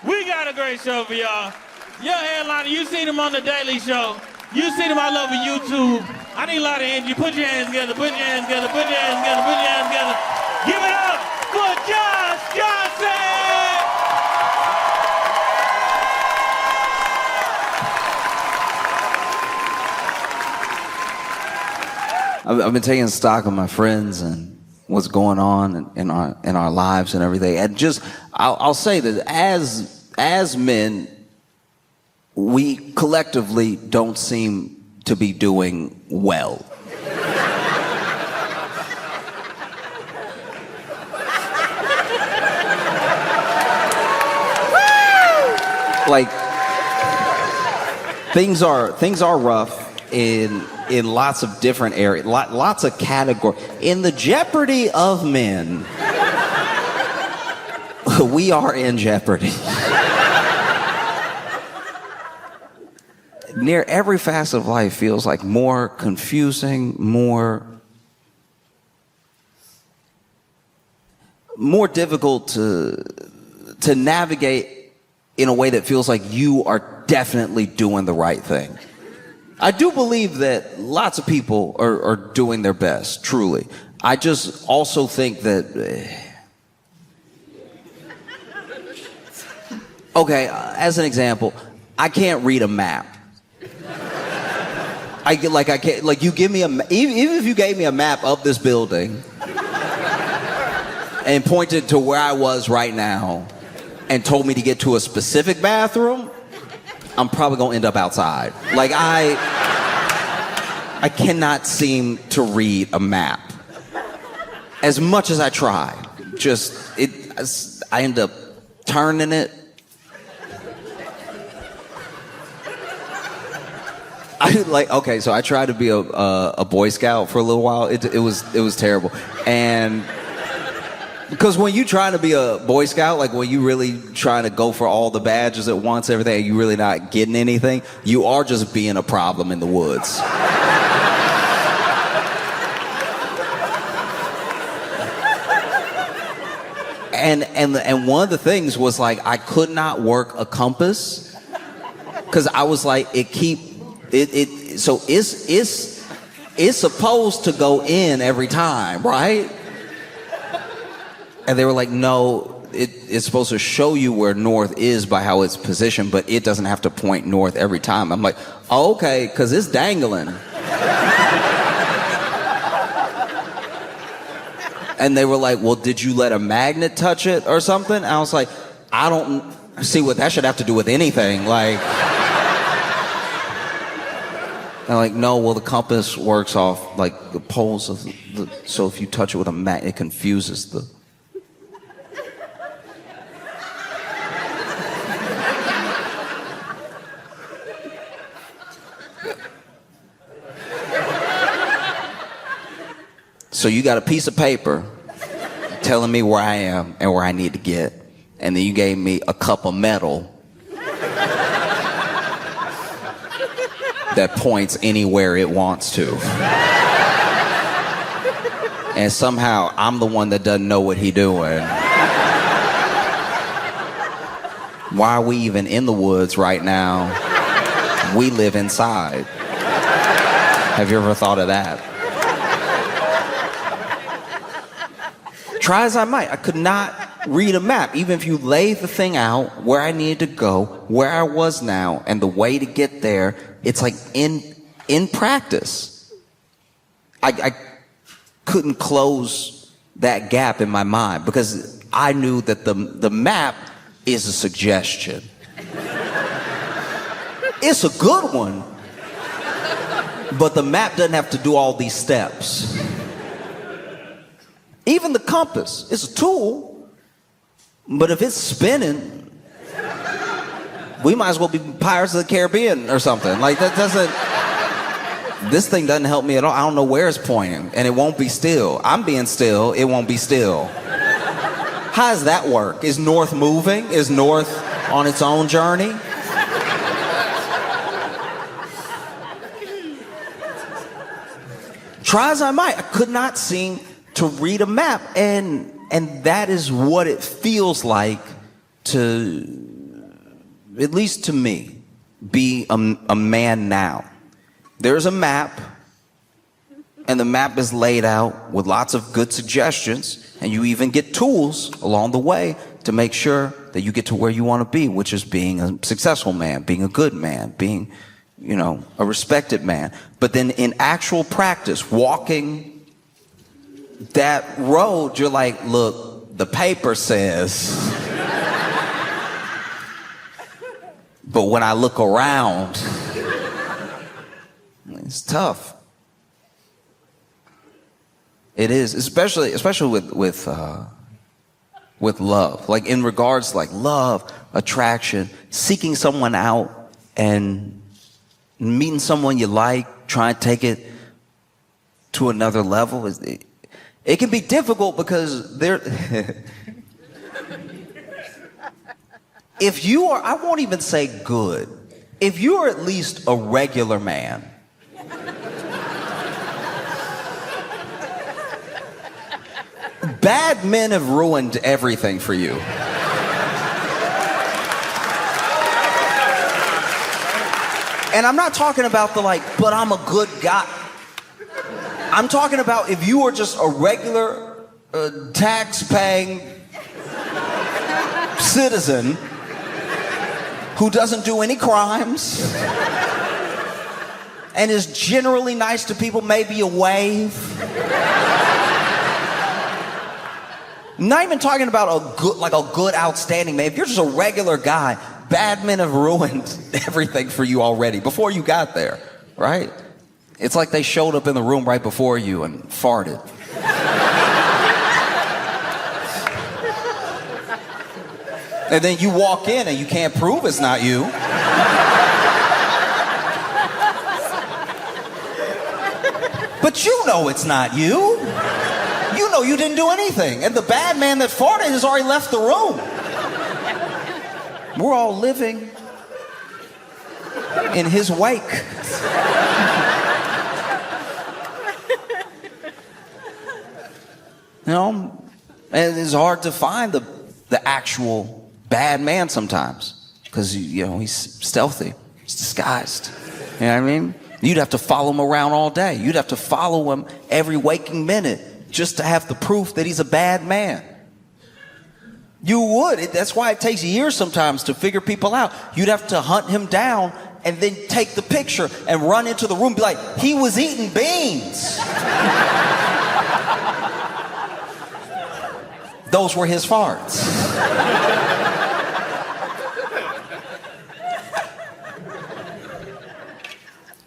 We got a great show for y'all. Your headliner, you seen him on The Daily Show. You seen him all over YouTube. I need a lot of energy. Put your hands together, put your hands together, put your hands together, put your hands together. Give it up for Josh Johnson! I've been taking stock of my friends and what's going on in our lives and everything. And just, I'll say that as men, we collectively don't seem to be doing well. Like, things are rough in lots of different areas, lots of categories. In the jeopardy of men, we are in jeopardy. Near every facet of life feels like more confusing, more difficult to navigate in a way that feels like you are definitely doing the right thing. I do believe that lots of people are doing their best, truly. I just also think that... Okay, as an example, I can't read a map. I can't, like, you give me even if you gave me a map of this building and pointed to where I was right now and told me to get to a specific bathroom, I'm probably gonna end up outside. Like, I cannot seem to read a map. As much as I try, I end up turning it. So I tried to be a Boy Scout for a little while. It was terrible. And because when you try to be a Boy Scout, like when you really trying to go for all the badges at once, everything, you really not getting anything, you are just being a problem in the woods. And one of the things was, like, I could not work a compass because I was like, it's supposed to go in every time, right? And they were like, no, it's supposed to show you where north is by how it's positioned, but it doesn't have to point north every time. I'm like, oh, okay, because it's dangling. And they were like, well, did you let a magnet touch it or something? And I was like, I don't see what that should have to do with anything. Like, and like, no, well, the compass works off, like, the poles of so if you touch it with a magnet, it confuses the... So you got a piece of paper telling me where I am and where I need to get, and then you gave me a cup of metal that points anywhere it wants to. And somehow I'm the one that doesn't know what he's doing. Why are we even in the woods right now? We live inside. Have you ever thought of that? Try as I might, I could not read a map. Even if you lay the thing out, where I needed to go, where I was now, and the way to get there, it's like in practice. I couldn't close that gap in my mind because I knew that the map is a suggestion. It's a good one, but the map doesn't have to do all these steps. Even the compass is a tool, but if it's spinning, we might as well be Pirates of the Caribbean or something. Like, that doesn't... This thing doesn't help me at all. I don't know where it's pointing, and it won't be still. I'm being still, it won't be still. How does that work? Is north moving? Is north on its own journey? Try as I might, I could not seem to read a map, and that is what it feels like to at least to me, be a man now. There's a map, and the map is laid out with lots of good suggestions, and you even get tools along the way to make sure that you get to where you want to be, which is being a successful man, being a good man, being, a respected man. But then in actual practice, walking that road, you're like, look, the paper says. But when I look around, it's tough. It is, especially with love. Like in regards to like love, attraction, seeking someone out and meeting someone you like, trying to take it to another level. It can be difficult because if you are, I won't even say good, if you are at least a regular man, bad men have ruined everything for you. And I'm not talking about but I'm a good guy. I'm talking about if you are just a regular tax-paying citizen who doesn't do any crimes and is generally nice to people, maybe a wave. Not even talking about a good, outstanding man. If you're just a regular guy, bad men have ruined everything for you already before you got there, right? It's like they showed up in the room right before you and farted. And then you walk in and you can't prove it's not you. But you know it's not you. You know you didn't do anything. And the bad man that farted has already left the room. We're all living in his wake. And it's hard to find the actual bad man sometimes because, he's stealthy, he's disguised. You know what I mean? You'd have to follow him around all day. You'd have to follow him every waking minute just to have the proof that he's a bad man. You would. That's why it takes years sometimes to figure people out. You'd have to hunt him down and then take the picture and run into the room and be like, he was eating beans. Those were his farts.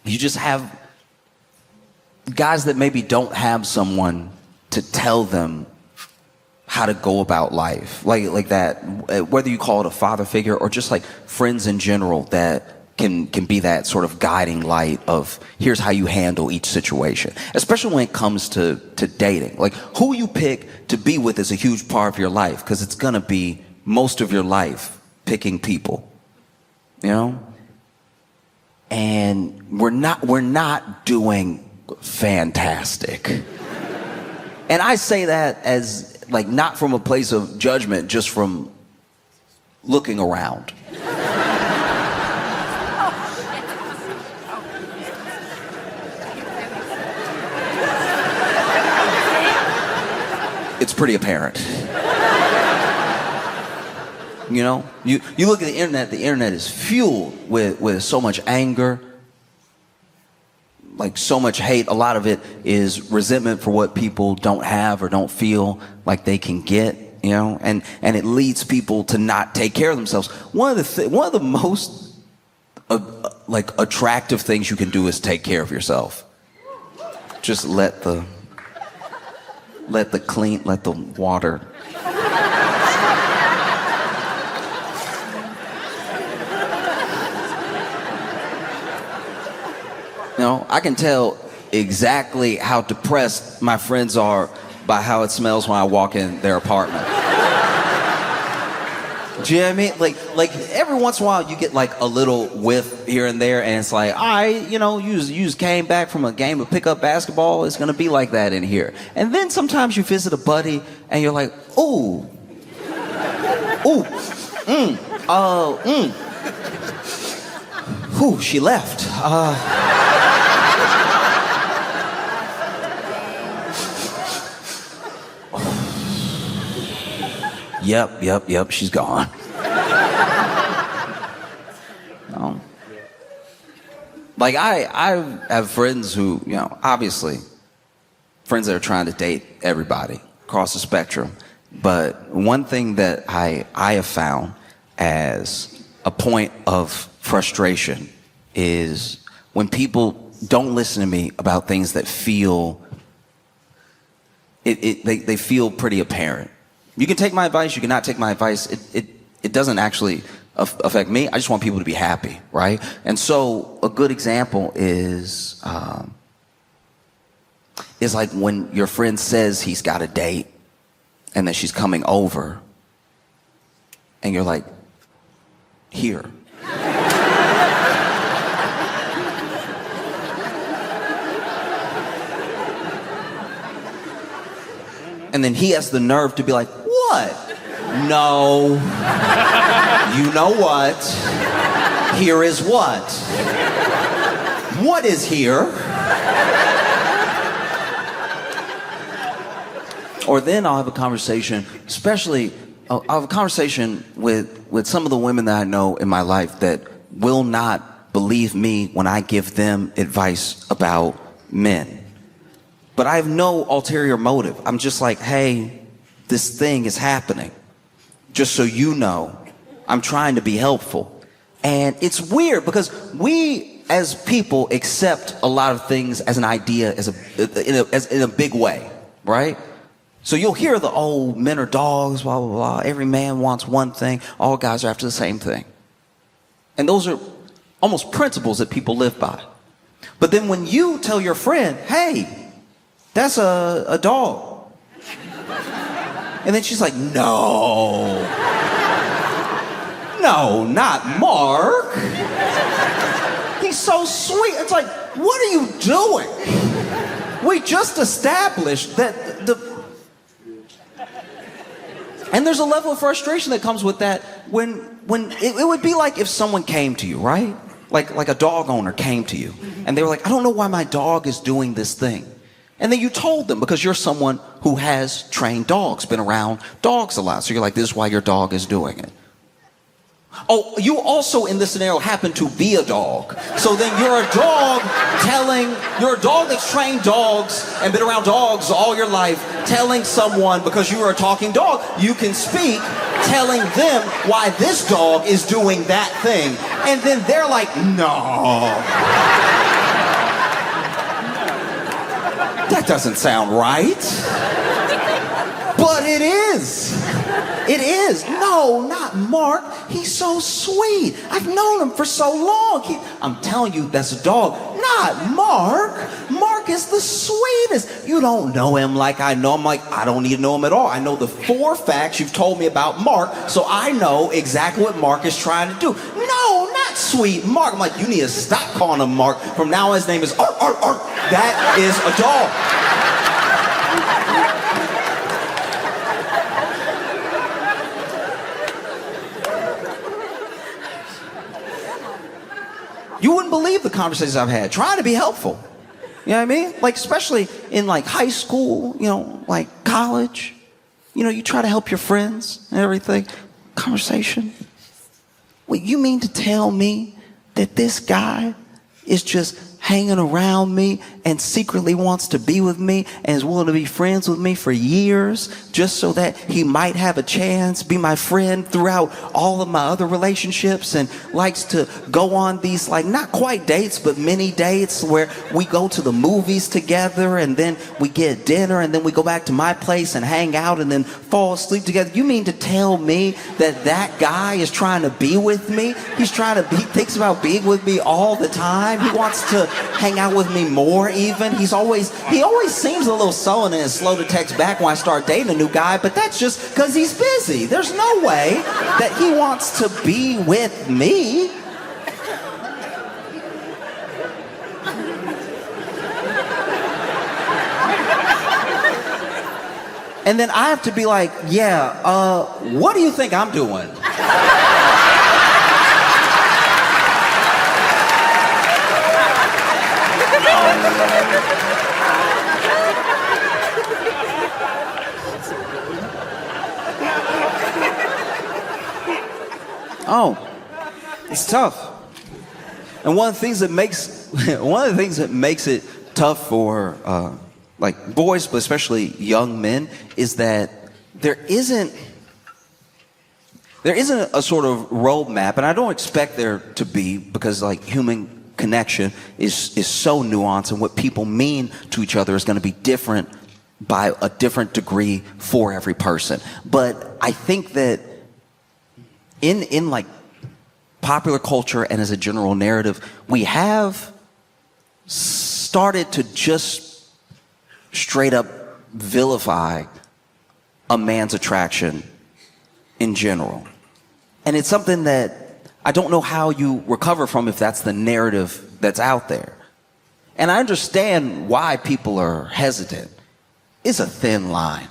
You just have guys that maybe don't have someone to tell them how to go about life, like that, whether you call it a father figure or just like friends in general that can be that sort of guiding light of here's how you handle each situation, especially when it comes to dating. Like who you pick to be with is a huge part of your life because it's gonna be most of your life picking people, and we're not doing fantastic. And I say that as not from a place of judgment, just from looking around. It's pretty apparent. You look at the internet is fueled with so much anger, so much hate. A lot of it is resentment for what people don't have or don't feel like they can get, and it leads people to not take care of themselves. One of the most attractive things you can do is take care of yourself. Just let the water. I can tell exactly how depressed my friends are by how it smells when I walk in their apartment. Do you know what I mean? Like every once in a while you get a little whiff here and there, and it's like, you just came back from a game of pickup basketball. It's gonna be like that in here. And then sometimes you visit a buddy and you're like, ooh, Whew, she left. Yep, she's gone. No. Like, I have friends who, obviously, friends that are trying to date everybody across the spectrum. But one thing that I have found as a point of frustration is when people don't listen to me about things that feel, they feel pretty apparent. You can take my advice, you cannot take my advice. It doesn't actually affect me. I just want people to be happy, right? And so a good example is like when your friend says he's got a date and that she's coming over, and you're like, here. And then he has the nerve to be like, what? No. You know what? Here is what? What is here? Or then I'll have a conversation, especially, I'll have a conversation with some of the women that I know in my life that will not believe me when I give them advice about men. But I have no ulterior motive. I'm just like, hey, this thing is happening. Just so you know, I'm trying to be helpful. And it's weird because we as people accept a lot of things as an idea, in a big way, right? So you'll hear the old men are dogs, blah, blah, blah. Every man wants one thing. All guys are after the same thing. And those are almost principles that people live by. But then when you tell your friend, hey, that's a dog. And then she's like, no, not Mark. He's so sweet. It's like, what are you doing? We just established that and there's a level of frustration that comes with that when it would be like if someone came to you, right? Like a dog owner came to you and they were like, I don't know why my dog is doing this thing. And then you told them because you're someone who has trained dogs, been around dogs a lot. So you're like, this is why your dog is doing it. Oh, you also in this scenario happen to be a dog. So then you're a dog that's trained dogs and been around dogs all your life, telling someone, because you are a talking dog, you can speak, telling them why this dog is doing that thing. And then they're like, no. That doesn't sound right. But it is. It is. No, not Mark. He's so sweet. I've known him for so long. I'm telling you, that's a dog. Not Mark. Mark is the sweetest. You don't know him like I know him. Like, I don't need to know him at all. I know the 4 facts you've told me about Mark, so I know exactly what Mark is trying to do. No, not sweet Mark. I'm like, you need to stop calling him Mark. From now on, his name is Ark, Ark, Ark. That is a dog. You wouldn't believe the conversations I've had trying to be helpful. You know what I mean? Like, especially in like high school, like college, you try to help your friends and everything. Conversation. Wait, you mean to tell me that this guy is just hanging around me and secretly wants to be with me and is willing to be friends with me for years just so that he might have a chance, be my friend throughout all of my other relationships, and likes to go on these, like, not quite dates, but mini dates where we go to the movies together and then we get dinner and then we go back to my place and hang out and then fall asleep together. You mean to tell me that that guy is trying to be with me? He thinks about being with me all the time. He wants to hang out with me more even. He always seems a little sullen and is slow to text back when I start dating a new guy, but that's just because he's busy. There's no way that he wants to be with me. And then I have to be like, yeah, what do you think I'm doing? Oh, it's tough. And one of the things that makes it tough for like boys, but especially young men, is that there isn't a sort of roadmap, and I don't expect there to be, because like human connection is so nuanced, and what people mean to each other is going to be different by a different degree for every person. But I think that in like popular culture and as a general narrative, we have started to just straight up vilify a man's attraction in general. And it's something that I don't know how you recover from if that's the narrative that's out there. And I understand why people are hesitant. It's a thin line.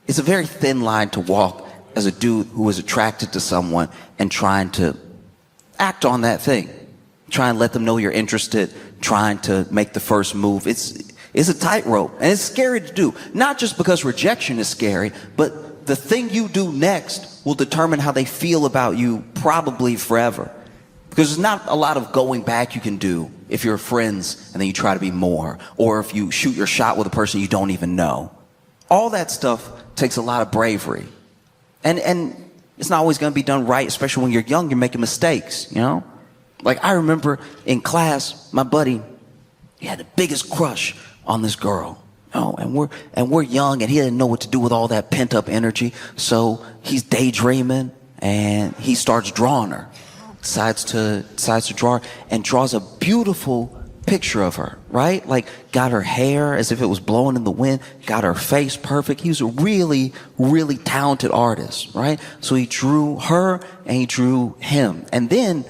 It's a very thin line to walk as a dude who is attracted to someone and trying to act on that thing. Try and let them know you're interested, trying to make the first move. It's a tightrope, and it's scary to do. Not just because rejection is scary, but the thing you do next will determine how they feel about you probably forever. Because there's not a lot of going back you can do if you're friends and then you try to be more, or if you shoot your shot with a person you don't even know. All that stuff takes a lot of bravery. And it's not always going to be done right, especially when you're young, you're making mistakes, you know? Like I remember in class, my buddy, he had the biggest crush on this girl. Oh, and we're young, and he didn't know what to do with all that pent up energy. So he's daydreaming, and he starts drawing her. Decides to draw her, and draws a beautiful picture of her, right? Like got her hair as if it was blowing in the wind, got her face perfect. He was a really, really talented artist, right? So he drew her and he drew him. And then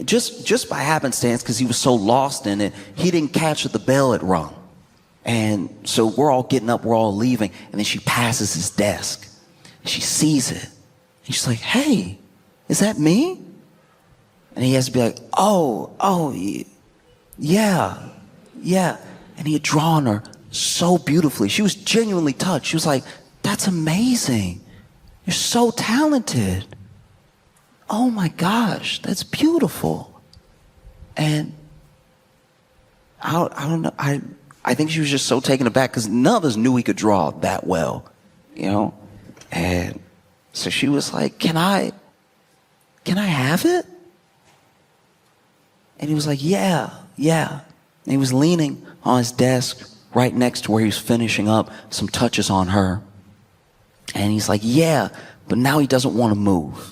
just by happenstance, because he was so lost in it, he didn't catch that the bell had rung. And so we're all getting up, we're all leaving, and then she passes his desk. She sees it. And she's like, "Hey, is that me?" And he has to be like, oh, yeah. And he had drawn her so beautifully. She was genuinely touched. She was like, "That's amazing. You're so talented. Oh my gosh, that's beautiful." And I don't know, I think she was just so taken aback because none of us knew he could draw that well, you know? And so she was like, Can I have it? And he was like, yeah. And he was leaning on his desk right next to where he was finishing up some touches on her. And he's like, yeah, but now he doesn't want to move.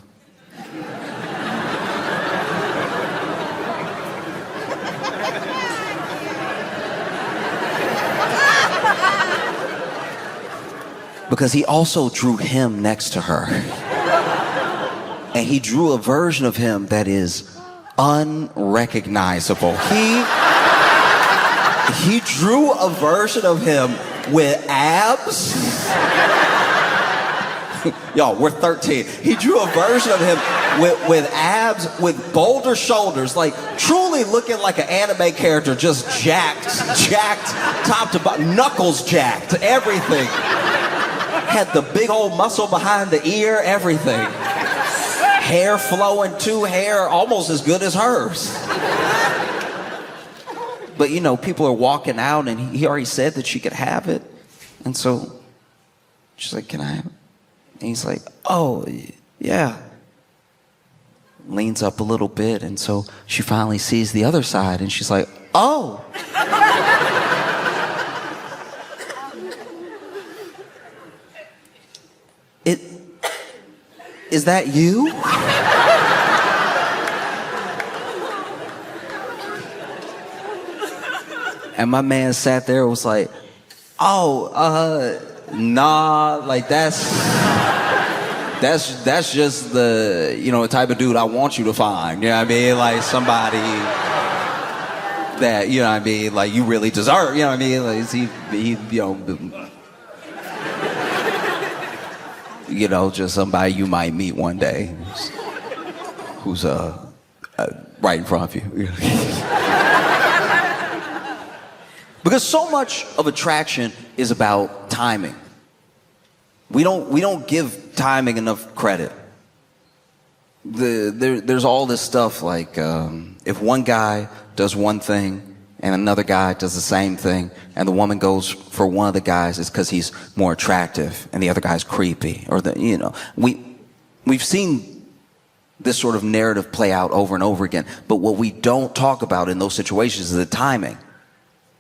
Because he also drew him next to her. And he drew a version of him that is unrecognizable. He drew a version of him with abs. Y'all, we're 13. He drew a version of him with abs, with boulder shoulders, like truly looking like an anime character, just jacked, top to bottom, knuckles jacked, everything. Had the big old muscle behind the ear, everything. Hair flowing too, hair almost as good as hers. But you know, people are walking out and he already said that she could have it. And so she's like, "Can I have it?" And he's like, "Oh, yeah." Leans up a little bit, and so she finally sees the other side and she's like, "Oh." Is that you? And my man sat there and was like, nah, like that's just the, you know, type of dude I want you to find. You know what I mean? Like somebody that, you know what I mean, like you really deserve, you know what I mean? Like he you know, just somebody you might meet one day who's right in front of you. Because so much of attraction is about timing. We don't give timing enough credit. there's all this stuff like if one guy does one thing and another guy does the same thing, and the woman goes for one of the guys, it's because he's more attractive and the other guy's creepy, or we've seen this sort of narrative play out over and over again. But what we don't talk about in those situations is the timing.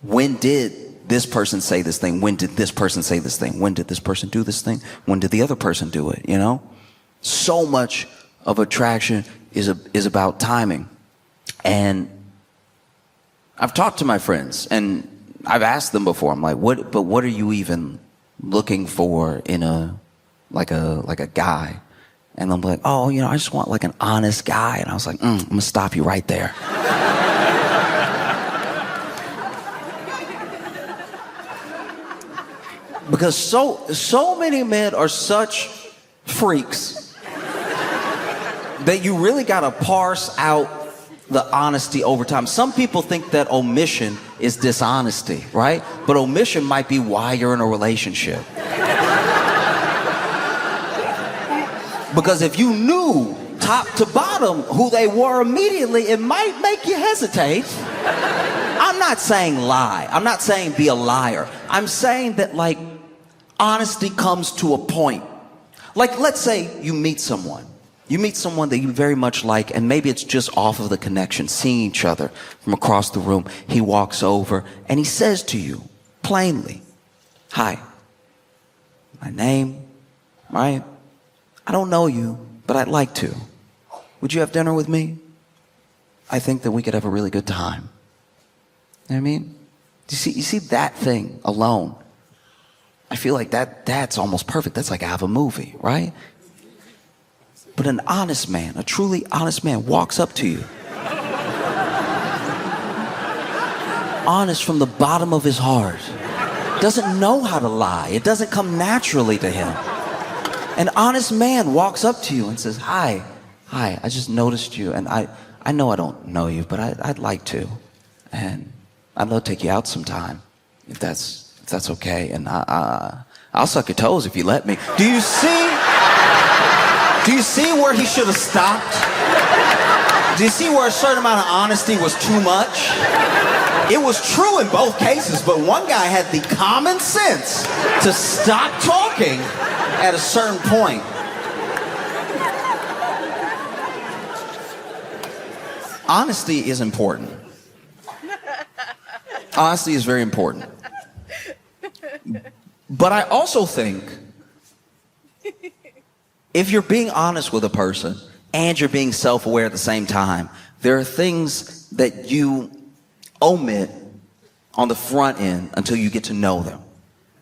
When did this person say this thing? When did this person say this thing? When did this person do this thing? When did the other person do it? So much of attraction is about timing. And I've talked to my friends and I've asked them before. I'm like, what are you even looking for in a guy? And I'm like, I just want like an honest guy. And I was like, I'm gonna stop you right there. Because so many men are such freaks that you really gotta parse out the honesty over time. Some people think that omission is dishonesty, right? But omission might be why you're in a relationship. Because if you knew top to bottom who they were immediately, it might make you hesitate. I'm not saying lie. I'm not saying be a liar. I'm saying that honesty comes to a point. Let's say you meet someone. You meet someone that you very much like, and maybe it's just off of the connection, seeing each other from across the room. He walks over and he says to you plainly, "Hi, my name, right? I don't know you, but I'd like to. Would you have dinner with me? I think that we could have a really good time." You know what I mean? You see that thing alone. I feel like that's almost perfect. That's like out of a movie, right? But an honest man, a truly honest man, walks up to you. Honest from the bottom of his heart. Doesn't know how to lie. It doesn't come naturally to him. An honest man walks up to you and says, Hi, I just noticed you, and I know I don't know you, but I'd like to. And I'd love to take you out sometime, if that's okay. And I'll suck your toes if you let me. Do you see where he should have stopped? Do you see where a certain amount of honesty was too much? It was true in both cases, but one guy had the common sense to stop talking at a certain point. Honesty is important. Honesty is very important. But I also think if you're being honest with a person and you're being self-aware at the same time, there are things that you omit on the front end until you get to know them.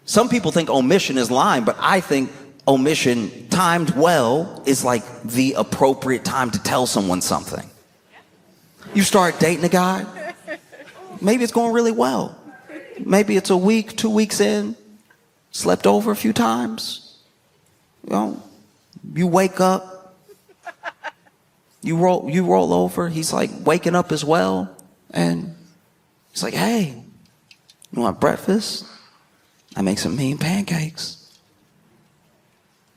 Some people think omission is lying, but I think omission timed well is like the appropriate time to tell someone something. You start dating a guy, maybe it's going really well. Maybe it's a week, 2 weeks in, slept over a few times. You wake up, you roll over, he's like waking up as well, and he's like, "Hey, you want breakfast? I make some mean pancakes."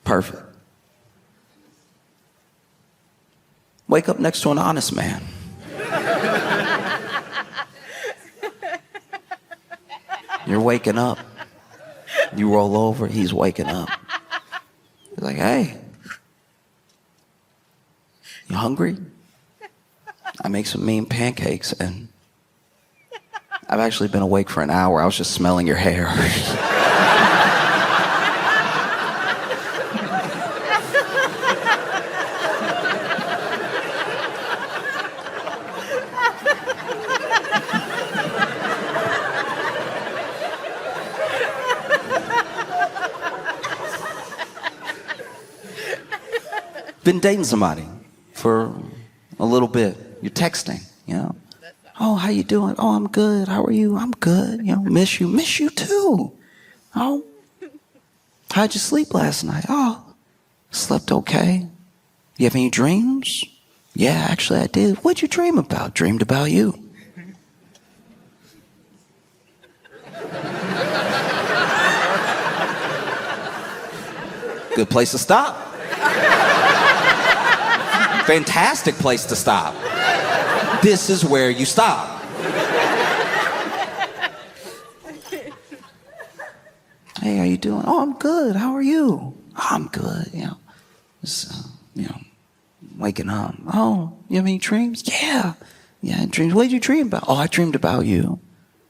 Perfect. Wake up next to an honest man. You're waking up. You roll over, he's waking up. He's like, "Hey, you hungry? I make some mean pancakes, and I've actually been awake for an hour. I was just smelling your hair." Been dating somebody for a little bit. You're texting, "Oh, how you doing? Oh, I'm good. How are you? I'm good. Miss you. Miss you too. Oh, how'd you sleep last night? Oh, slept okay. You have any dreams? Yeah, actually I did. What'd you dream about? Dreamed about you." Good place to stop. Fantastic place to stop. This is where you stop. Hey, how you doing? Oh, I'm good. How are you? Oh, I'm good. Just, waking up. Oh, you have any dreams? Yeah, dreams. What did you dream about? Oh, I dreamed about you.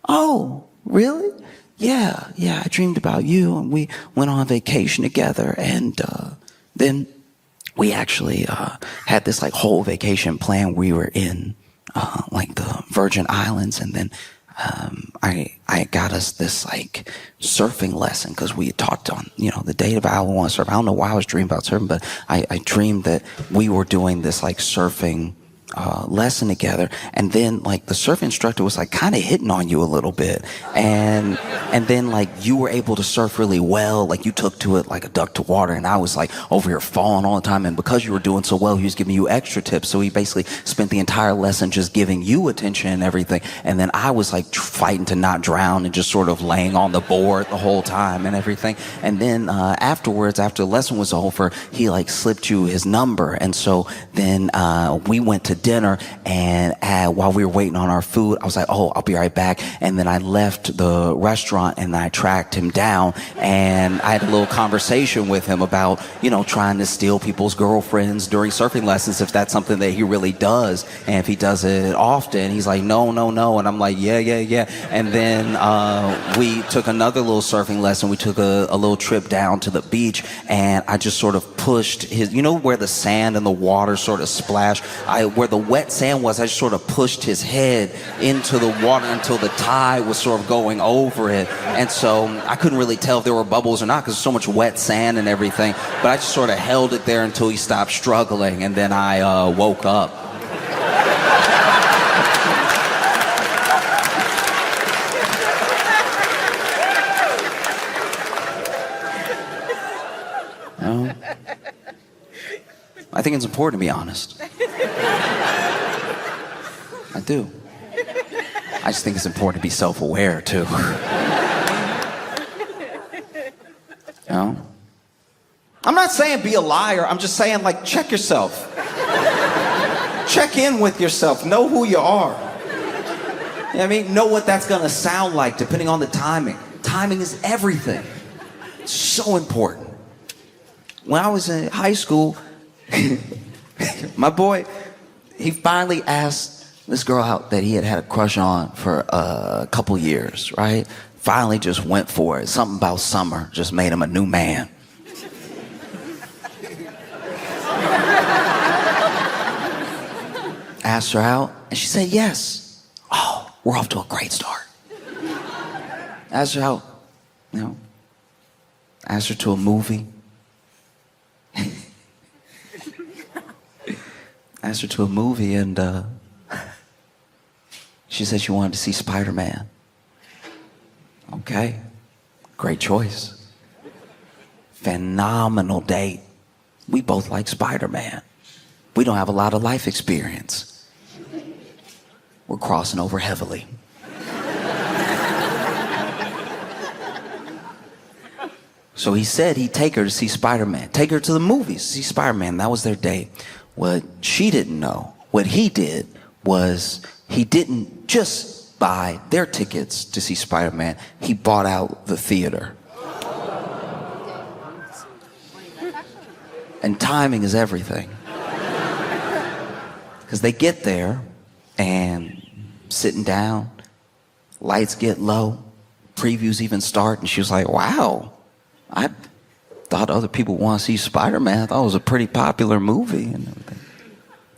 Oh, really? Yeah, I dreamed about you, and we went on vacation together, and then we actually had this like whole vacation plan. We were in like the Virgin Islands, and then I got us this like surfing lesson because we had talked on the date of how we want to surf. I don't know why I was dreaming about surfing, but I dreamed that we were doing this like surfing lesson together, and then like the surf instructor was like kind of hitting on you a little bit, and then like you were able to surf really well, like you took to it like a duck to water, and I was like over here falling all the time, and because you were doing so well, he was giving you extra tips, so he basically spent the entire lesson just giving you attention and everything, and then I was like fighting to not drown and just sort of laying on the board the whole time and everything, and then afterwards, after the lesson was over, he like slipped you his number, and so then we went to dinner, and while we were waiting on our food, I was like, oh, I'll be right back, and then I left the restaurant and I tracked him down, and I had a little conversation with him about trying to steal people's girlfriends during surfing lessons, if that's something that he really does, and if he does it often. He's like, no, and I'm like, yeah, and then we took another little surfing lesson. We took a little trip down to the beach, and I just sort of pushed his, where the sand and the water sort of splash, where the wet sand was, I just sort of pushed his head into the water until the tide was sort of going over it. And so I couldn't really tell if there were bubbles or not because there's so much wet sand and everything. But I just sort of held it there until he stopped struggling, and then I woke up. I think it's important to be honest. I do. I just think it's important to be self-aware, too. I'm not saying be a liar. I'm just saying, like, check yourself. Check in with yourself. Know who you are. Know what that's going to sound like, depending on the timing. Timing is everything. It's so important. When I was in high school, my boy, he finally asked this girl out that he had a crush on for a couple years, right? Finally just went for it. Something about summer just made him a new man. Asked her out, and she said yes. Oh, we're off to a great start. Asked her out, asked her to a movie. Asked her to a movie, and she said she wanted to see Spider-Man. Okay, great choice. Phenomenal date. We both like Spider-Man. We don't have a lot of life experience. We're crossing over heavily. So he said he'd take her to see Spider-Man. Take her to the movies, see Spider-Man. That was their date. What she didn't know, what he did was he didn't just buy their tickets to see Spider-Man. He bought out the theater. And timing is everything. Because they get there and sitting down, lights get low, previews even start, and she was like, wow, I thought other people want to see Spider-Man. I thought it was a pretty popular movie and everything.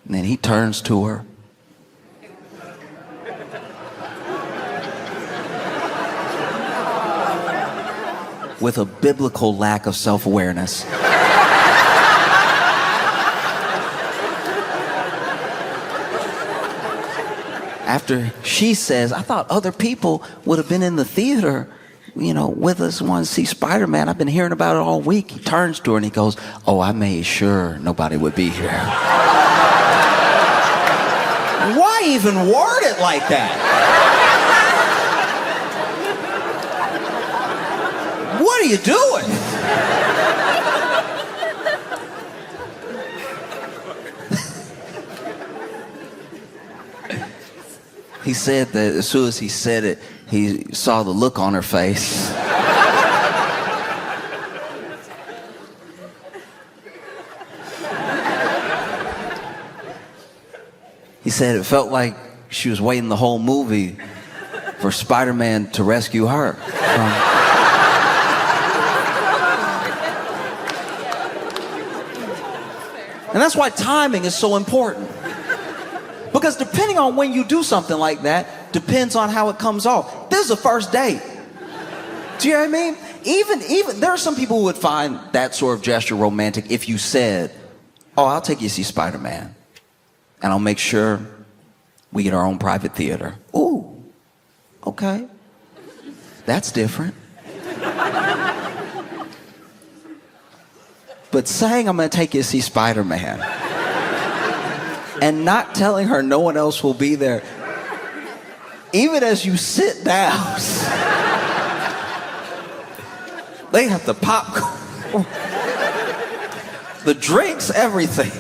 And then he turns to her. With a biblical lack of self-awareness. After she says, I thought other people would have been in the theater, with us wanting to see Spider-Man. I've been hearing about it all week. He turns to her and he goes, oh, I made sure nobody would be here. Why even word it like that? What are you doing? He said that as soon as he said it, he saw the look on her face. He said it felt like she was waiting the whole movie for Spider-Man to rescue her. And that's why timing is so important. Because depending on when you do something like that, depends on how it comes off. This is a first date. Do you know what I mean? Even there are some people who would find that sort of gesture romantic if you said, oh, I'll take you to see Spider-Man. And I'll make sure we get our own private theater. Ooh, okay. That's different. But saying I'm gonna take you to see Spider-Man and not telling her no one else will be there, even as you sit down, they have the popcorn, the drinks, everything.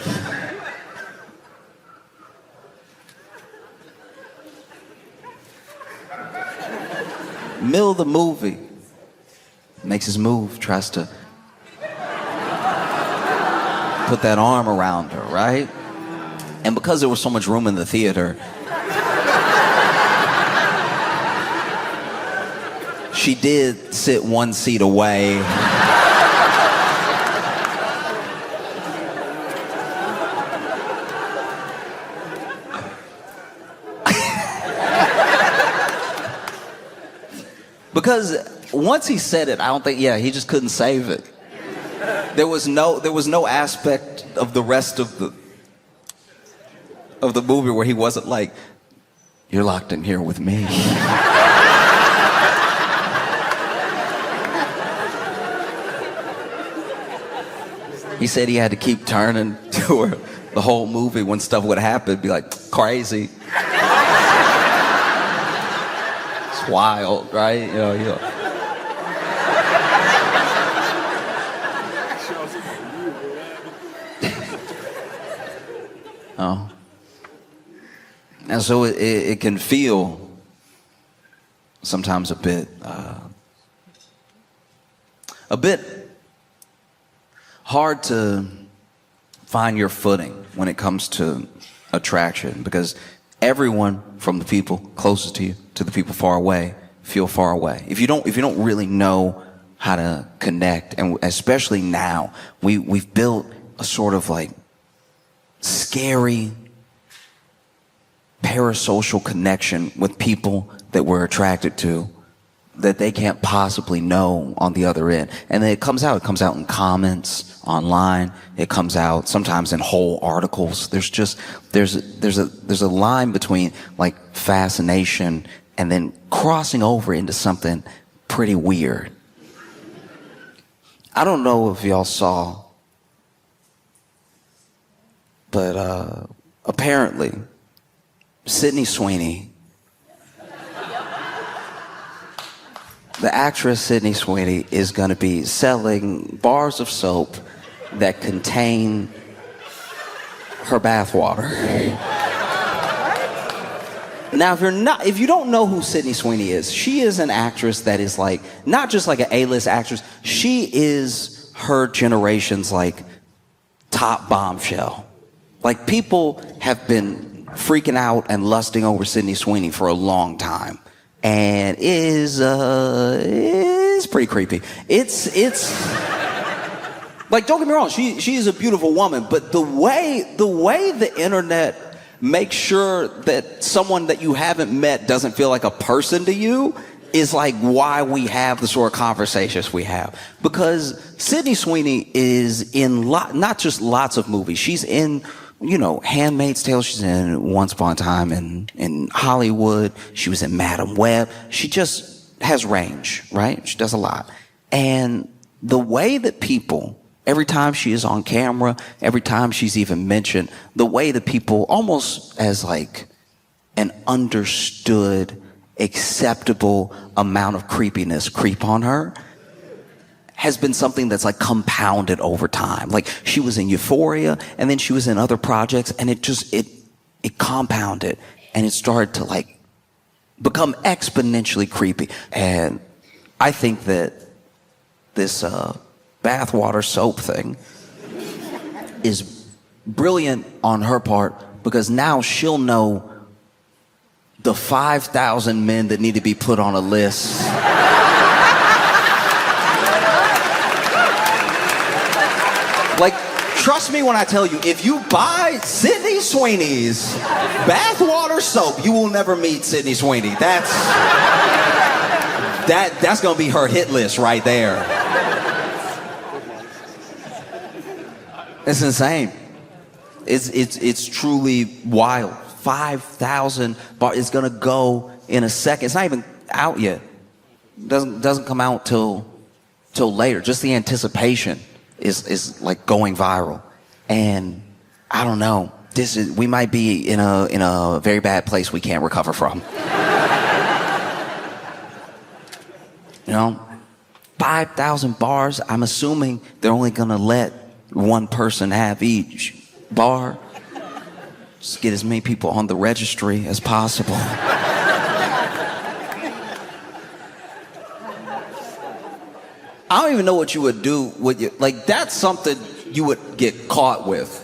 Middle of the movie, makes his move, tries to put that arm around her, right? And because there was so much room in the theater, she did sit one seat away. Because once he said it, I don't think, he just couldn't save it. There was no aspect of the rest of the movie where he wasn't like, you're locked in here with me. He said he had to keep turning to her the whole movie when stuff would happen, be like, crazy. It's wild, right? You know. Oh. And so it can feel sometimes a bit hard to find your footing when it comes to attraction, because everyone, from the people closest to you to the people far away, feel far away. If you don't really know how to connect, and especially now, we've built a sort of like scary parasocial connection with people that we're attracted to that they can't possibly know on the other end. And then it comes out in comments online. It comes out sometimes in whole articles. There's a line between like fascination and then crossing over into something pretty weird. I don't know if y'all saw, but apparently Sydney Sweeney, the actress Sydney Sweeney, is going to be selling bars of soap that contain her bathwater. Now, if you don't know who Sydney Sweeney is, she is an actress that is like, not just like an A-list actress, she is her generation's like top bombshell. Like, people have been freaking out and lusting over Sydney Sweeney for a long time. And it is pretty creepy. It's like, don't get me wrong, she is a beautiful woman, but the way the internet makes sure that someone that you haven't met doesn't feel like a person to you is like why we have the sort of conversations we have. Because Sydney Sweeney is in not just lots of movies. She's in, Handmaid's Tale. She's in Once Upon a Time in Hollywood. She was in Madam Web. She just has range, right? She does a lot. And the way that people, every time she is on camera, every time she's even mentioned, the way that people, almost as like an understood, acceptable amount of creepiness creep on her, has been something that's like compounded over time. Like, she was in Euphoria, and then she was in other projects, and it compounded, and it started to like become exponentially creepy. And I think that this bathwater soap thing is brilliant on her part, because now she'll know the 5,000 men that need to be put on a list. Like, trust me when I tell you, if you buy Sydney Sweeney's bathwater soap, you will never meet Sydney Sweeney. That's gonna be her hit list right there. It's insane. It's truly wild. 5,000 bars. It's gonna go in a second. It's not even out yet. Doesn't come out till later. Just the anticipation is like going viral. And I don't know. We might be in a very bad place we can't recover from. You know, 5,000 bars. I'm assuming they're only gonna let one person have each bar. Just get as many people on the registry as possible. I don't even know what you would do with you. Like, that's something you would get caught with.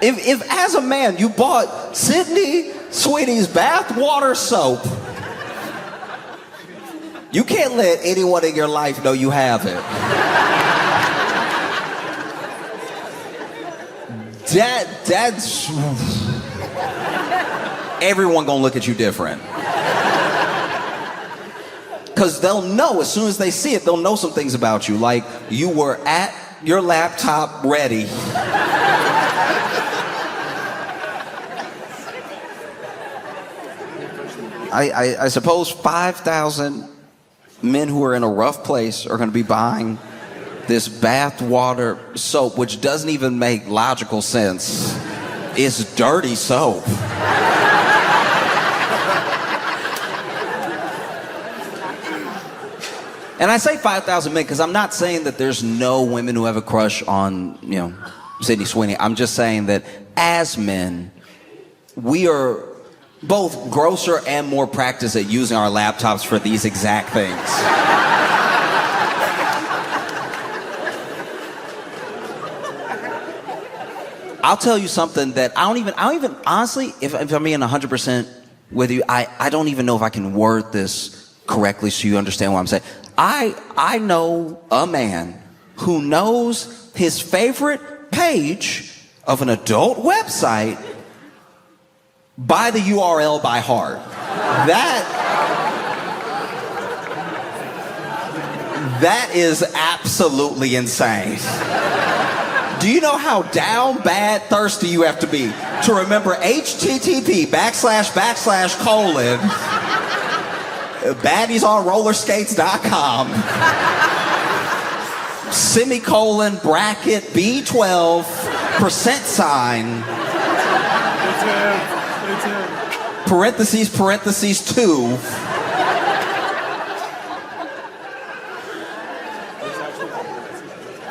If as a man you bought Sydney Sweeney's bathwater soap, you can't let anyone in your life know you have it. That's everyone gonna look at you different. Because they'll know, as soon as they see it, they'll know some things about you. Like, you were at your laptop ready. I suppose 5,000 men who are in a rough place are gonna be buying this bathwater soap, which doesn't even make logical sense. It's dirty soap. And I say 5,000 men because I'm not saying that there's no women who have a crush on, Sydney Sweeney. I'm just saying that as men, we are both grosser and more practiced at using our laptops for these exact things. I'll tell you something that I don't even honestly, if I'm being 100% with you, I don't even know if I can word this correctly so you understand what I'm saying. I know a man who knows his favorite page of an adult website by the URL by heart. That is absolutely insane. Do you know how down bad thirsty you have to be to remember http:// baddiesonrollerskates.com /bracket B12 %, parentheses 2.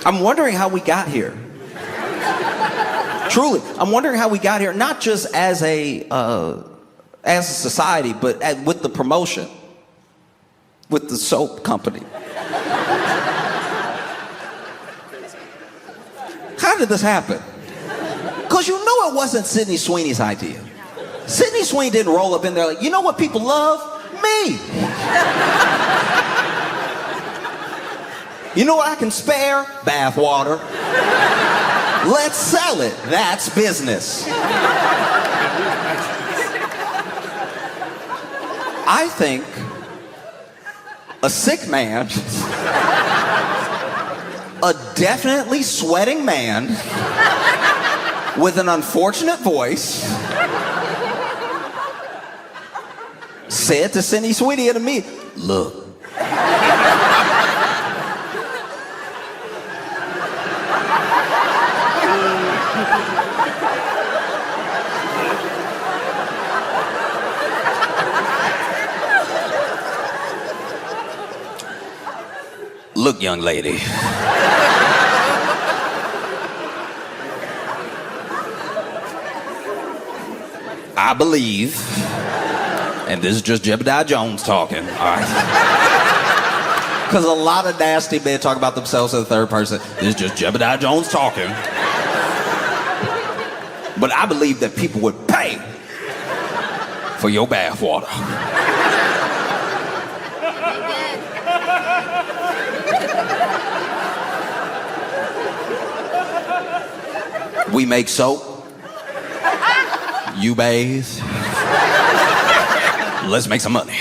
I'm wondering how we got here. Truly, I'm wondering how we got here, not just as a society, but with the promotion, with the soap company. How did this happen? Because you know it wasn't Sydney Sweeney's idea. Sydney Sweeney didn't roll up in there like, you know what people love? Me. You know what I can spare? Bathwater. Let's sell it. That's business. I think a sick man, a definitely sweating man with an unfortunate voice, said to Sydney Sweeney and me, look. Look, young lady. I believe, and this is just Jebediah Jones talking, all right? Because a lot of nasty men talk about themselves in the third person. This is just Jebediah Jones talking. But I believe that people would pay for your bathwater. We make soap. You bathe. Let's make some money.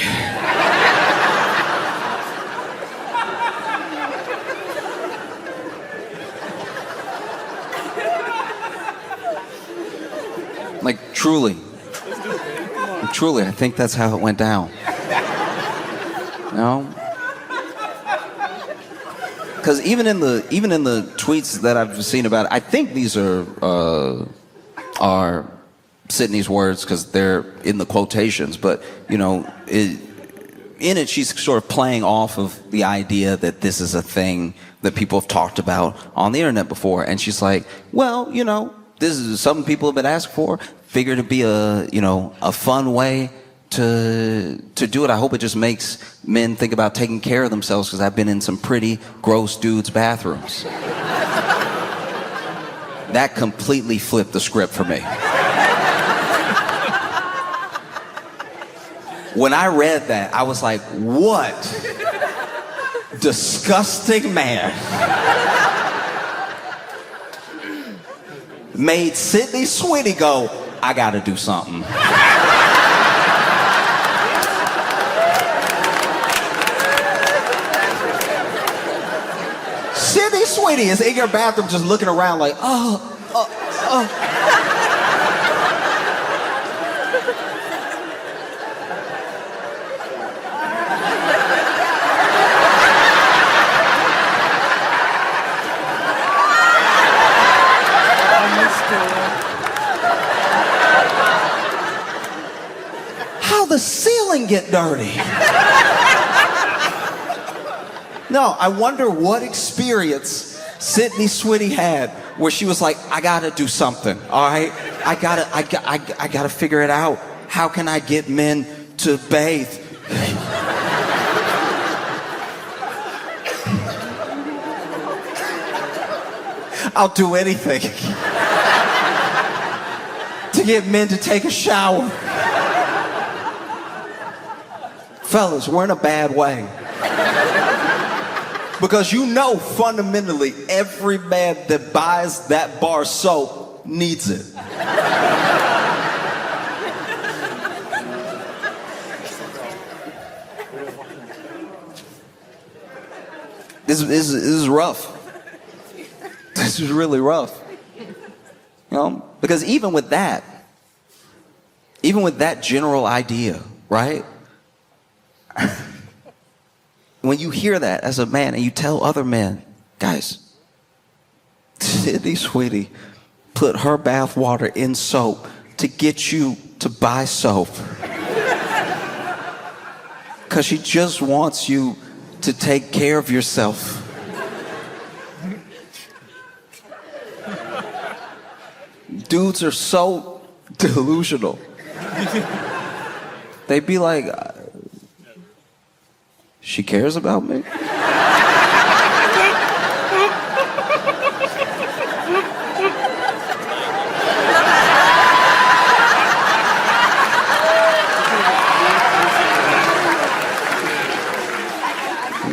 Like, truly, I think that's how it went down. You know? Because even in the tweets that I've seen about it, I think these are Sydney's words because they're in the quotations. But you know, in it, she's sort of playing off of the idea that this is a thing that people have talked about on the internet before, and she's like, well, you know, this is something people have been asked for. Figured it'd be a fun way to do it. I hope it just makes men think about taking care of themselves, because I've been in some pretty gross dudes' bathrooms. That completely flipped the script for me. When I read that, I was like, what disgusting man made Sydney Sweeney go, I gotta do something. Sydney Sweeney is in your bathroom just looking around like, oh. How the ceiling get dirty? No, I wonder what experience Sydney Sweeney had where she was like, I gotta do something, all right? I gotta figure it out. How can I get men to bathe? I'll do anything to get men to take a shower. Fellas, we're in a bad way. Because you know fundamentally every man that buys that bar soap needs it. This is rough. This is really rough. You know? Because even with that general idea, right? When you hear that as a man and you tell other men, guys, Sydney Sweeney put her bath water in soap to get you to buy soap. Because she just wants you to take care of yourself. Dudes are so delusional. They'd be like, she cares about me?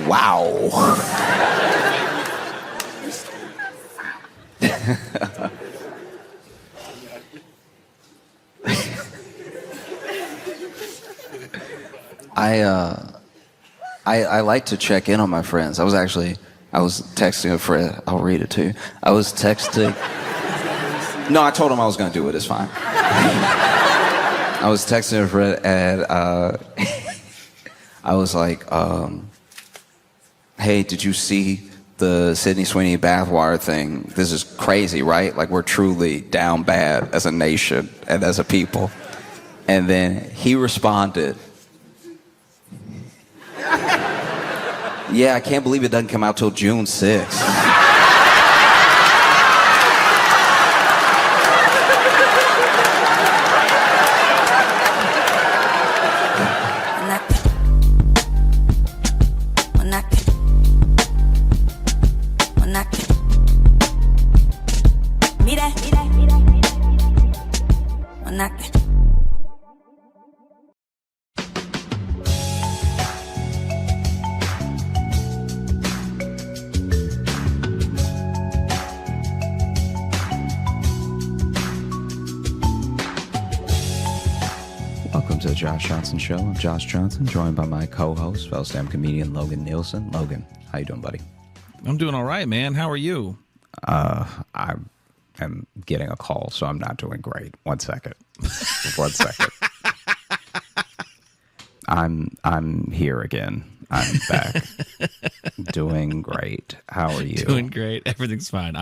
Wow. I like to check in on my friends. I was texting a friend. I'll read it to you. I was texting. No, I told him I was going to do it. It's fine. I was texting a friend, and I was like, hey, did you see the Sydney Sweeney bathwater thing? This is crazy, right? Like, we're truly down bad as a nation and as a people. And then he responded, yeah, I can't believe it doesn't come out till June 6th. knocking. Welcome to the Josh Johnson Show. I'm Josh Johnson, joined by my co-host, fellow stand-up comedian Logan Nielsen. Logan, how you doing, buddy? I'm doing all right, man. How are you? I am getting a call, so I'm not doing great. 1 second. 1 second. I'm here again. I'm back. Doing great. How are you? Doing great. Everything's fine.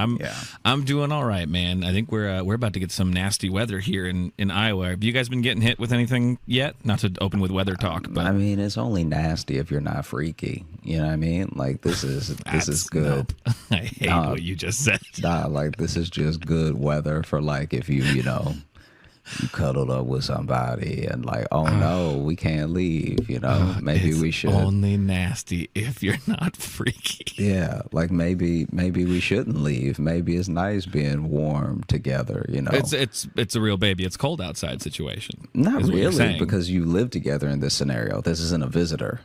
I'm doing all right, man. I think we're about to get some nasty weather here in Iowa. Have you guys been getting hit with anything yet? Not to open with weather talk, but I mean, it's only nasty if you're not freaky. You know what I mean? Like this is good. Nope. I hate what you just said. Nah, like this is just good weather for like if you cuddled up with somebody and like, oh no, we can't leave, maybe we should. Only nasty if you're not freaky. Yeah, like maybe we shouldn't leave. Maybe it's nice being warm together, It's a real baby. It's cold outside situation. Not really, because you live together in this scenario. This isn't a visitor.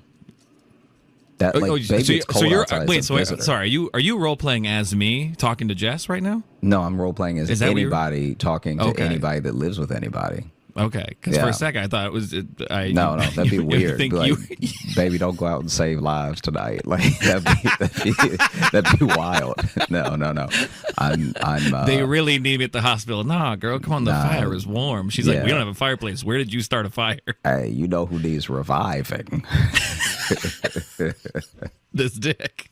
That it's cold outside. Wait, sorry. Are you role playing as me talking to Jess right now? No, I'm role playing as anybody talking to anybody that lives with anybody. Okay, because for a second I thought it was. No, that'd be weird. Baby, don't go out and save lives tonight. Like that'd be wild. No. I'm. They really need me at the hospital. Nah, girl, come on. The fire is warm. She's like, we don't have a fireplace. Where did you start a fire? Hey, you know who needs reviving? This dick.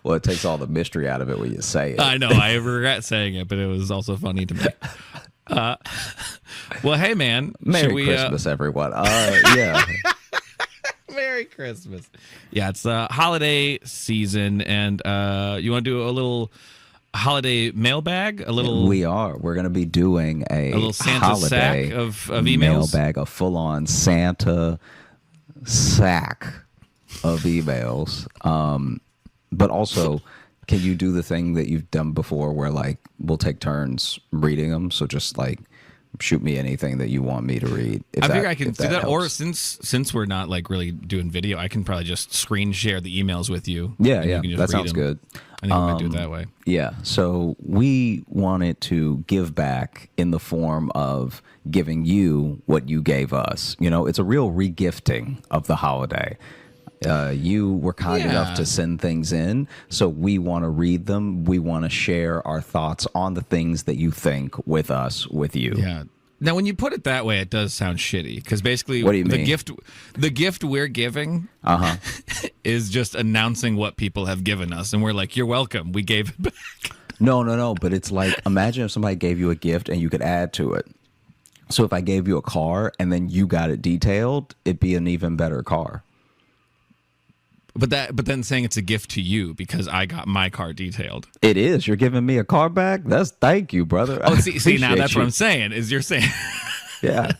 Well, it takes all the mystery out of it when you say it. I know. I regret saying it, but it was also funny to me. Well, hey, man. Merry Christmas, everyone. Yeah. Merry Christmas. Yeah, it's the holiday season, and you want to do a little holiday mailbag? We are. We're going to be doing a little Santa holiday sack of emails? Mailbag, a full-on Santa sack of emails. But also, can you do the thing that you've done before where, like, we'll take turns reading them? So just, like, shoot me anything that you want me to read. I figure I can do that. Or since we're not, like, really doing video, I can probably just screen share the emails with you. Yeah. That sounds good. I think we might do it that way. Yeah. So we wanted to give back in the form of giving you what you gave us. It's a real regifting of the holiday. You were kind enough to send things in, so we want to read them. We want to share our thoughts on the things that you think with us, with you. Yeah. Now, when you put it that way, it does sound shitty because basically, what do you mean? The gift we're giving, is just announcing what people have given us, and we're like, "You're welcome. We gave it back." No. But it's like, imagine if somebody gave you a gift and you could add to it. So if I gave you a car and then you got it detailed, it'd be an even better car. But then saying it's a gift to you because I got my car detailed. It is. You're giving me a car back? Thank you, brother. Oh, see now that's what I'm saying, is you're saying. Yeah.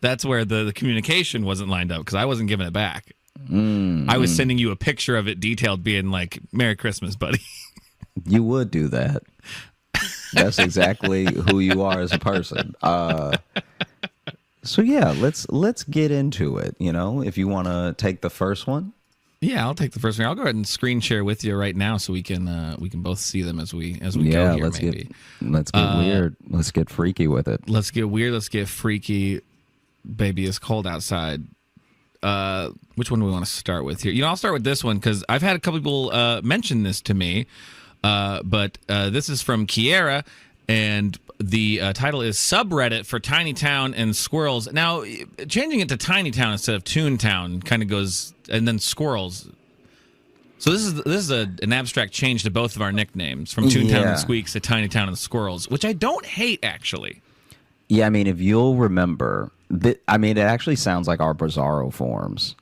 That's where the communication wasn't lined up because I wasn't giving it back. I was sending you a picture of it detailed being like, Merry Christmas, buddy. You would do that. That's exactly who you are as a person. So yeah, let's get into it. If you want to take the first one. Yeah, I'll take the first one. I'll go ahead and screen share with you right now so we can both see them as we go here. Let's get weird. Let's get freaky with it. Let's get weird. Let's get freaky. Baby, it's cold outside. Which one do we want to start with here? I'll start with this one because I've had a couple people mention this to me. But this is from Kiera, and the title is Subreddit for Tiny Town and Squirrels. Now, changing it to Tiny Town instead of Toontown kind of goes, and then Squirrels. So this is an abstract change to both of our nicknames from Toontown and Squeaks to Tiny Town and Squirrels, which I don't hate, actually. Yeah, I mean, if you'll remember, it actually sounds like our Bizarro forms.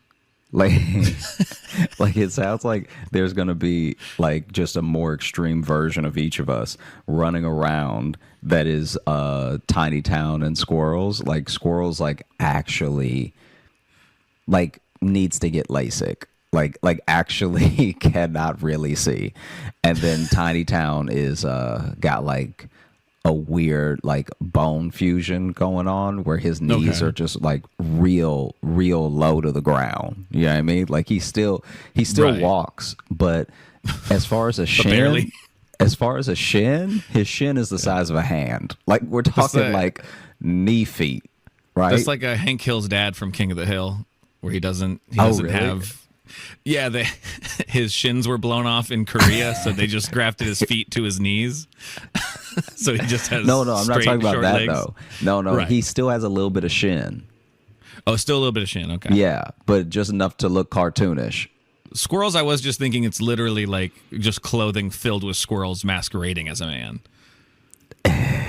Like it sounds like there's going to be like just a more extreme version of each of us running around that is Tiny Town and Squirrels. Like Squirrels actually needs to get LASIK. Like actually cannot really see. And then Tiny Town is got like a weird like bone fusion going on where his knees are just like real low to the ground. You know what I mean? Like he still Right. walks, but as far as a shin, barely. as far as a shin, his shin is the size of a hand. Like we're talking like knee feet, right? That's like a Hank Hill's dad from King of the Hill, where he doesn't really? have. Yeah, his shins were blown off in Korea, so they just grafted his feet to his knees. So he just has no, I'm not straight, talking about short that legs. though. No, Right. he still has a little bit of shin. Oh, still a little bit of shin. Okay. Yeah, but just enough to look cartoonish. Squirrels, I was just thinking it's literally like just clothing filled with squirrels masquerading as a man.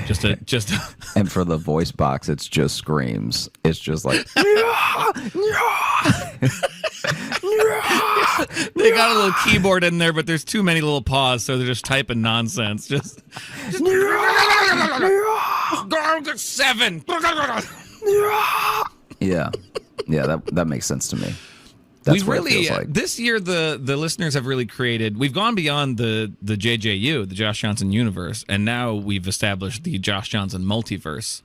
Just a And for the voice box, it's just screams. It's just like they got a little keyboard in there, but there's too many little paws, so they're just typing nonsense. Just 7. yeah, that makes sense to me. That's We what really it feels like. this year the listeners have really created. We've gone beyond the JJU, the Josh Johnson universe, and now we've established the Josh Johnson multiverse.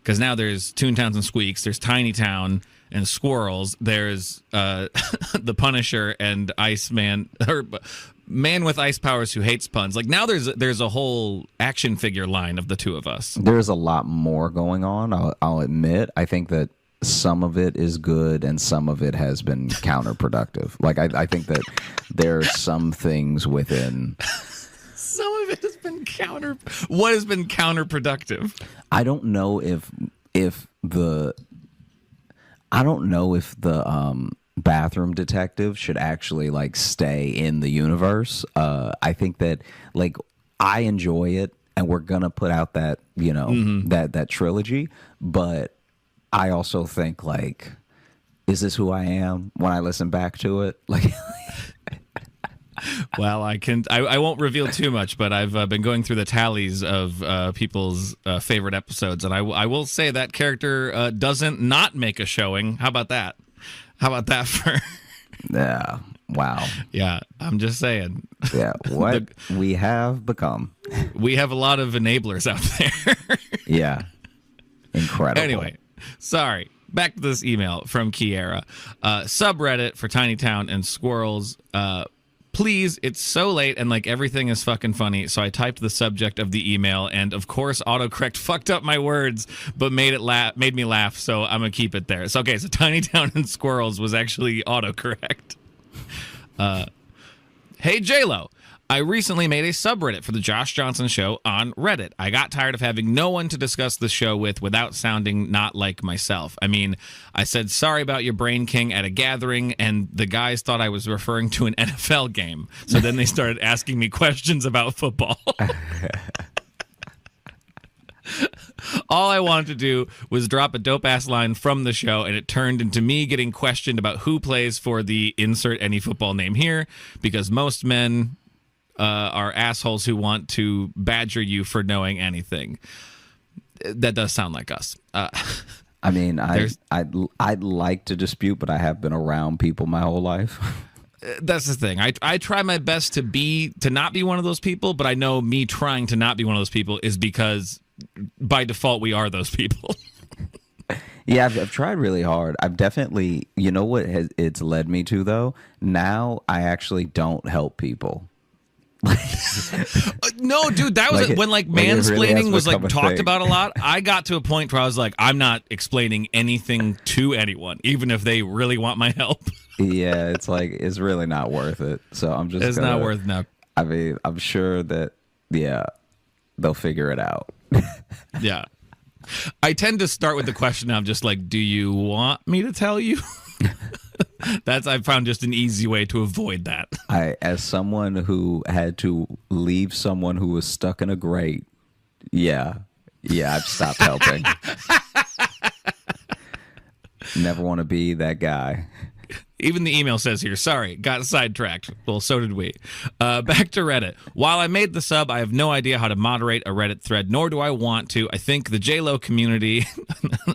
Because now there's Toontowns and Squeaks, there's Tiny Town and Squirrels, there's the Punisher and Iceman, or Man with Ice Powers who hates puns. Like now there's a whole action figure line of the two of us. There's a lot more going on. I'll admit. I think that some of it is good and some of it has been counterproductive. Like I think that there are some things within. Some of it has been What has been counterproductive? I don't know if the bathroom detective should actually like stay in the universe. I think that like I enjoy it, and we're gonna put out that that trilogy. But I also think like, is this who I am when I listen back to it? Like. Well, I won't reveal too much, but I've been going through the tallies of people's favorite episodes, and I will say that character doesn't not make a showing. How about that? How about that for? Yeah. Wow. Yeah, I'm just saying. Yeah. What we have become. We have a lot of enablers out there. Yeah. Incredible. Anyway, sorry. Back to this email from Kiera. Subreddit for Tiny Town and Squirrels. Please, it's so late and like everything is fucking funny. So I typed the subject of the email, and of course autocorrect fucked up my words, but made me laugh. So I'm gonna keep it there. So okay, so Tiny Town and Squirrels was actually autocorrect. Hey J-Lo, I recently made a subreddit for the Josh Johnson Show on Reddit. I got tired of having no one to discuss the show with without sounding not like myself. I mean, I said sorry about your brain king at a gathering, and the guys thought I was referring to an NFL game. So then they started asking me questions about football. All I wanted to do was drop a dope-ass line from the show, and it turned into me getting questioned about who plays for the insert any football name here, because most men are assholes who want to badger you for knowing anything. That does sound like us. I mean, I'd like to dispute, but I have been around people my whole life. That's the thing. I try my best to not be one of those people, but I know me trying to not be one of those people is because by default we are those people. Yeah, I've tried really hard. I've definitely, you know what it's led me to though? Now I actually don't help people. No, dude, that was when like it really mansplaining has was like become a talked thing. about a lot. I got to a point where I was like, I'm not explaining anything to anyone, even if they really want my help. Yeah, it's like it's really not worth it. So I'm just It's not worth now. I mean, I'm sure that they'll figure it out. Yeah. I tend to start with the question of just like, do you want me to tell you? I've found just an easy way to avoid that. As someone who had to leave someone who was stuck in a grate, I've stopped helping. Never want to be that guy. Even the email says here, sorry, got sidetracked. Well, so did we. Back to Reddit. While I made the sub, I have no idea how to moderate a Reddit thread, nor do I want to. I think the J-Lo community,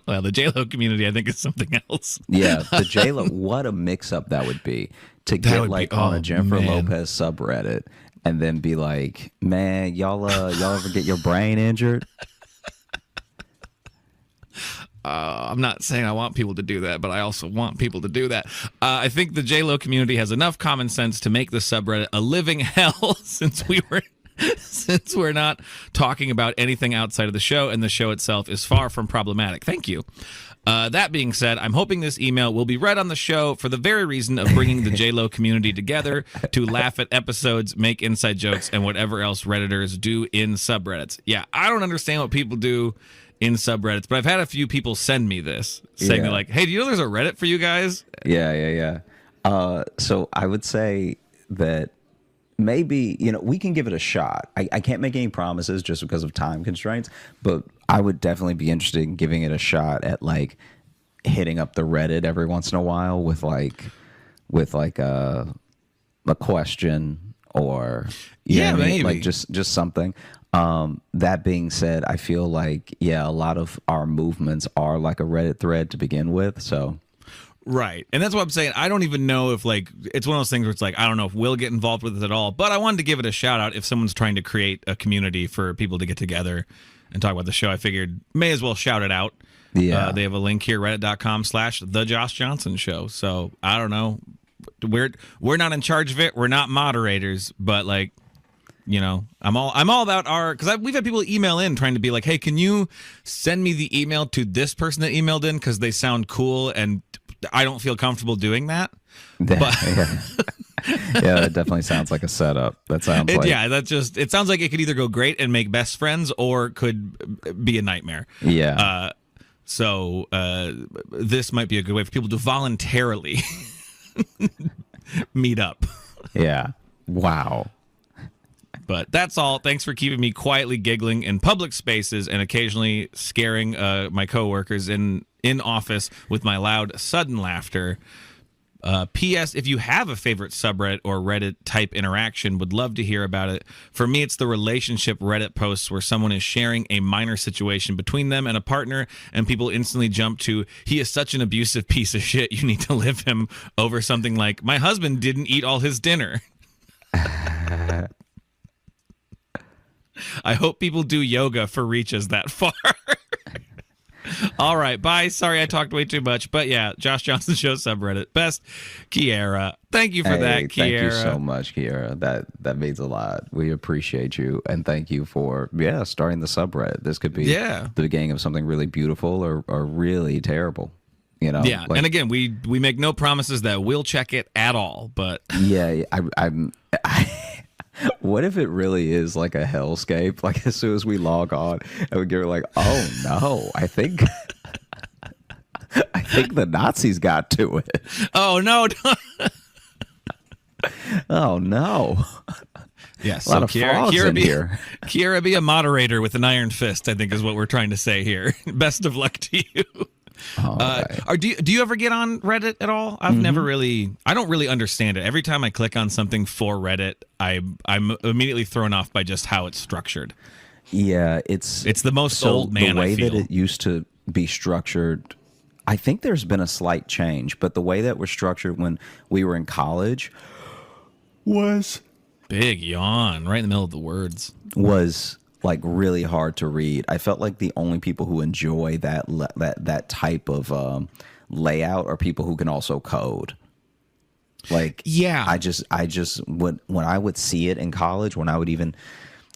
well, the J-Lo community, I think is something else. Yeah, the J-Lo, what a mix-up that would be to get like on a Jennifer Lopez subreddit and then be like, man, y'all ever get your brain injured? I'm not saying I want people to do that, but I also want people to do that. I think the J-Lo community has enough common sense to make the subreddit a living hell since we're not talking about anything outside of the show, and the show itself is far from problematic. Thank you. That being said, I'm hoping this email will be read on the show for the very reason of bringing the J-Lo community together to laugh at episodes, make inside jokes, and whatever else Redditors do in subreddits. Yeah, I don't understand what people do in subreddits, but I've had a few people send me this, saying like, hey, do you know there's a Reddit for you guys? Yeah. So I would say that maybe, we can give it a shot. I can't make any promises just because of time constraints, but I would definitely be interested in giving it a shot at like hitting up the Reddit every once in a while with a question or maybe like just something. That being said, I feel like a lot of our movements are like a Reddit thread to begin with, so right. And that's what I'm saying. I don't even know if like it's one of those things where it's like I don't know if we'll get involved with it at all, but I wanted to give it a shout out if someone's trying to create a community for people to get together and talk about the show. I figured may as well shout it out. Yeah. They have a link here, reddit.com/The Josh Johnson Show. So I don't know. We're not in charge of it. We're not moderators, but like, I'm all about because we've had people email in trying to be like, hey, can you send me the email to this person that emailed in because they sound cool and I don't feel comfortable doing that. But yeah, that definitely sounds like a setup. That sounds like it sounds like it could either go great and make best friends or could be a nightmare. Yeah. So this might be a good way for people to voluntarily meet up. Yeah. Wow. But that's all. Thanks for keeping me quietly giggling in public spaces and occasionally scaring my coworkers in office with my loud, sudden laughter. P.S. If you have a favorite subreddit or Reddit type interaction, would love to hear about it. For me, it's the relationship Reddit posts where someone is sharing a minor situation between them and a partner, and people instantly jump to, he is such an abusive piece of shit, you need to live him, over something like, my husband didn't eat all his dinner. I hope people do yoga for reaches that far. All right, bye. Sorry I talked way too much. But yeah, Josh Johnson Show subreddit. Best, Kiera. Thank you for that, Kiera. Thank you so much, Kiera. That means a lot. We appreciate you. And thank you for, starting the subreddit. This could be the beginning of something really beautiful or really terrible. Yeah, and again, we make no promises that we'll check it at all. But yeah, I'm what if it really is like a hellscape? Like as soon as we log on, and we get like, oh no, I think the Nazis got to it. Oh no! Oh no! Yes, a lot of frogs in here. Kiera, be a moderator with an iron fist, I think is what we're trying to say here. Best of luck to you. Right. Do you ever get on Reddit at all? I've never really. I don't really understand it. Every time I click on something for Reddit, I'm immediately thrown off by just how it's structured. Yeah, it's the most old man. The way I feel. that it used to be structured, I think there's been a slight change, but the way that was structured when we were in college was big yawn right in the middle of the words. Was like really hard to read. I felt like the only people who enjoy that type of layout are people who can also code. Like, yeah, I just when I would see it in college, when I would even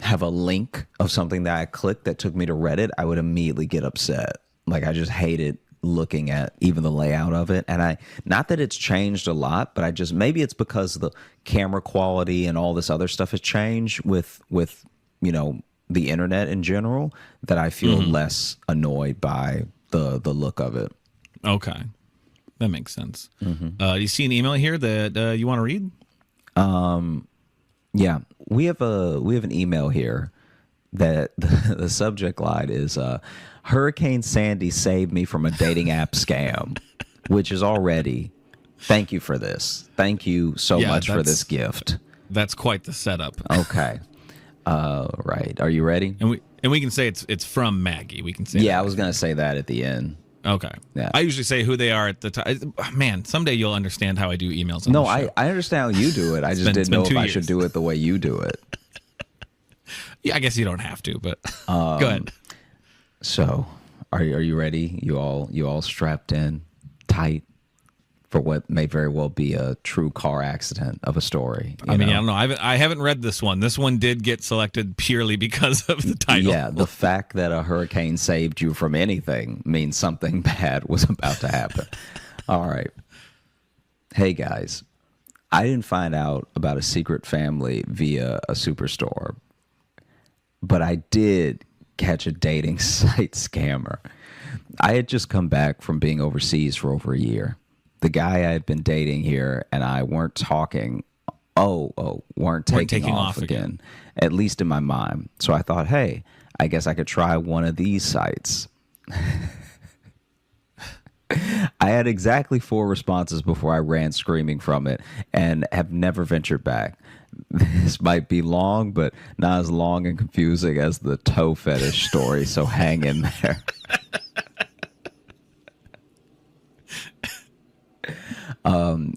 have a link of something that I clicked that took me to Reddit, I would immediately get upset. Like I just hated looking at even the layout of it. And not that it's changed a lot, but maybe it's because the camera quality and all this other stuff has changed with the internet in general, that I feel less annoyed by the look of it. Okay, that makes sense. Do you see an email here that you want to read? Yeah, we have an email here that the subject line is Hurricane Sandy saved me from a dating app scam, which is already, thank you for this. Thank you so much for this gift. That's quite the setup. Okay. Right. Are you ready? And we can say it's from Maggie. We can say I was going to say that at the end. Okay. Yeah. I usually say who they are at the time. Man, someday you'll understand how I do emails. No, I understand how you do it. I just didn't know if I should do it the way you do it. Yeah, I guess you don't have to, but go ahead. So, are you ready? You all strapped in tight for what may very well be a true car accident of a story. I mean, I don't know. I haven't read this one. This one did get selected purely because of the title. Yeah, the fact that a hurricane saved you from anything means something bad was about to happen. All right. Hey, guys. I didn't find out about a secret family via a superstore, but I did catch a dating site scammer. I had just come back from being overseas for over a year. The guy I had been dating here and I weren't talking, weren't taking off again, at least in my mind. So I thought, hey, I guess I could try one of these sites. I had exactly 4 responses before I ran screaming from it and have never ventured back. This might be long, but not as long and confusing as the toe fetish story, so hang in there.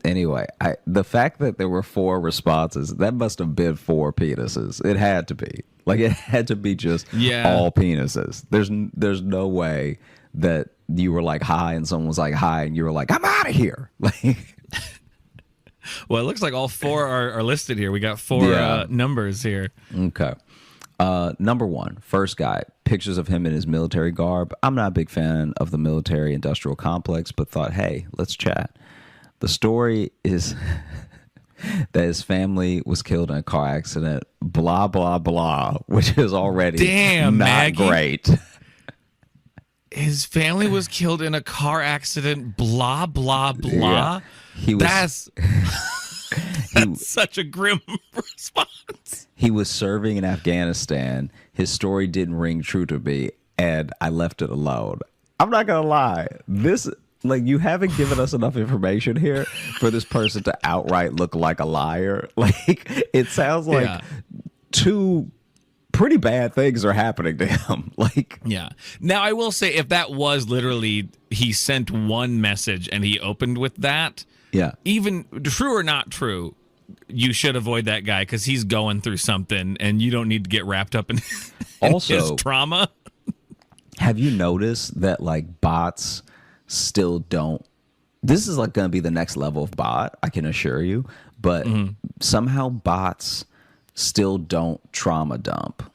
Anyway, the fact that there were 4 responses, that must have been 4 penises. It had to be. Like, it had to be just all penises. There's no way that you were like hi and someone was like hi and you were like, I'm out of here. Like, well, it looks like all 4 are listed here. We got 4 numbers here. Okay. Number 1, first guy, pictures of him in his military garb. I'm not a big fan of the military industrial complex, but thought, hey, let's chat. The story is that his family was killed in a car accident, blah, blah, blah, which is already not Maggie. Great. His family was killed in a car accident, blah, blah, blah. Yeah. That's such a grim response. He was serving in Afghanistan. His story didn't ring true to me, and I left it alone. I'm not going to lie. You haven't given us enough information here for this person to outright look like a liar. Like, it sounds like 2 pretty bad things are happening to him. Like, yeah. Now, I will say, if that was literally he sent one message and he opened with that, even true or not true, you should avoid that guy because he's going through something and you don't need to get wrapped up in, his trauma. Have you noticed that, like, bots still don't? This is like going to be the next level of bot, I can assure you. But somehow bots still don't trauma dump.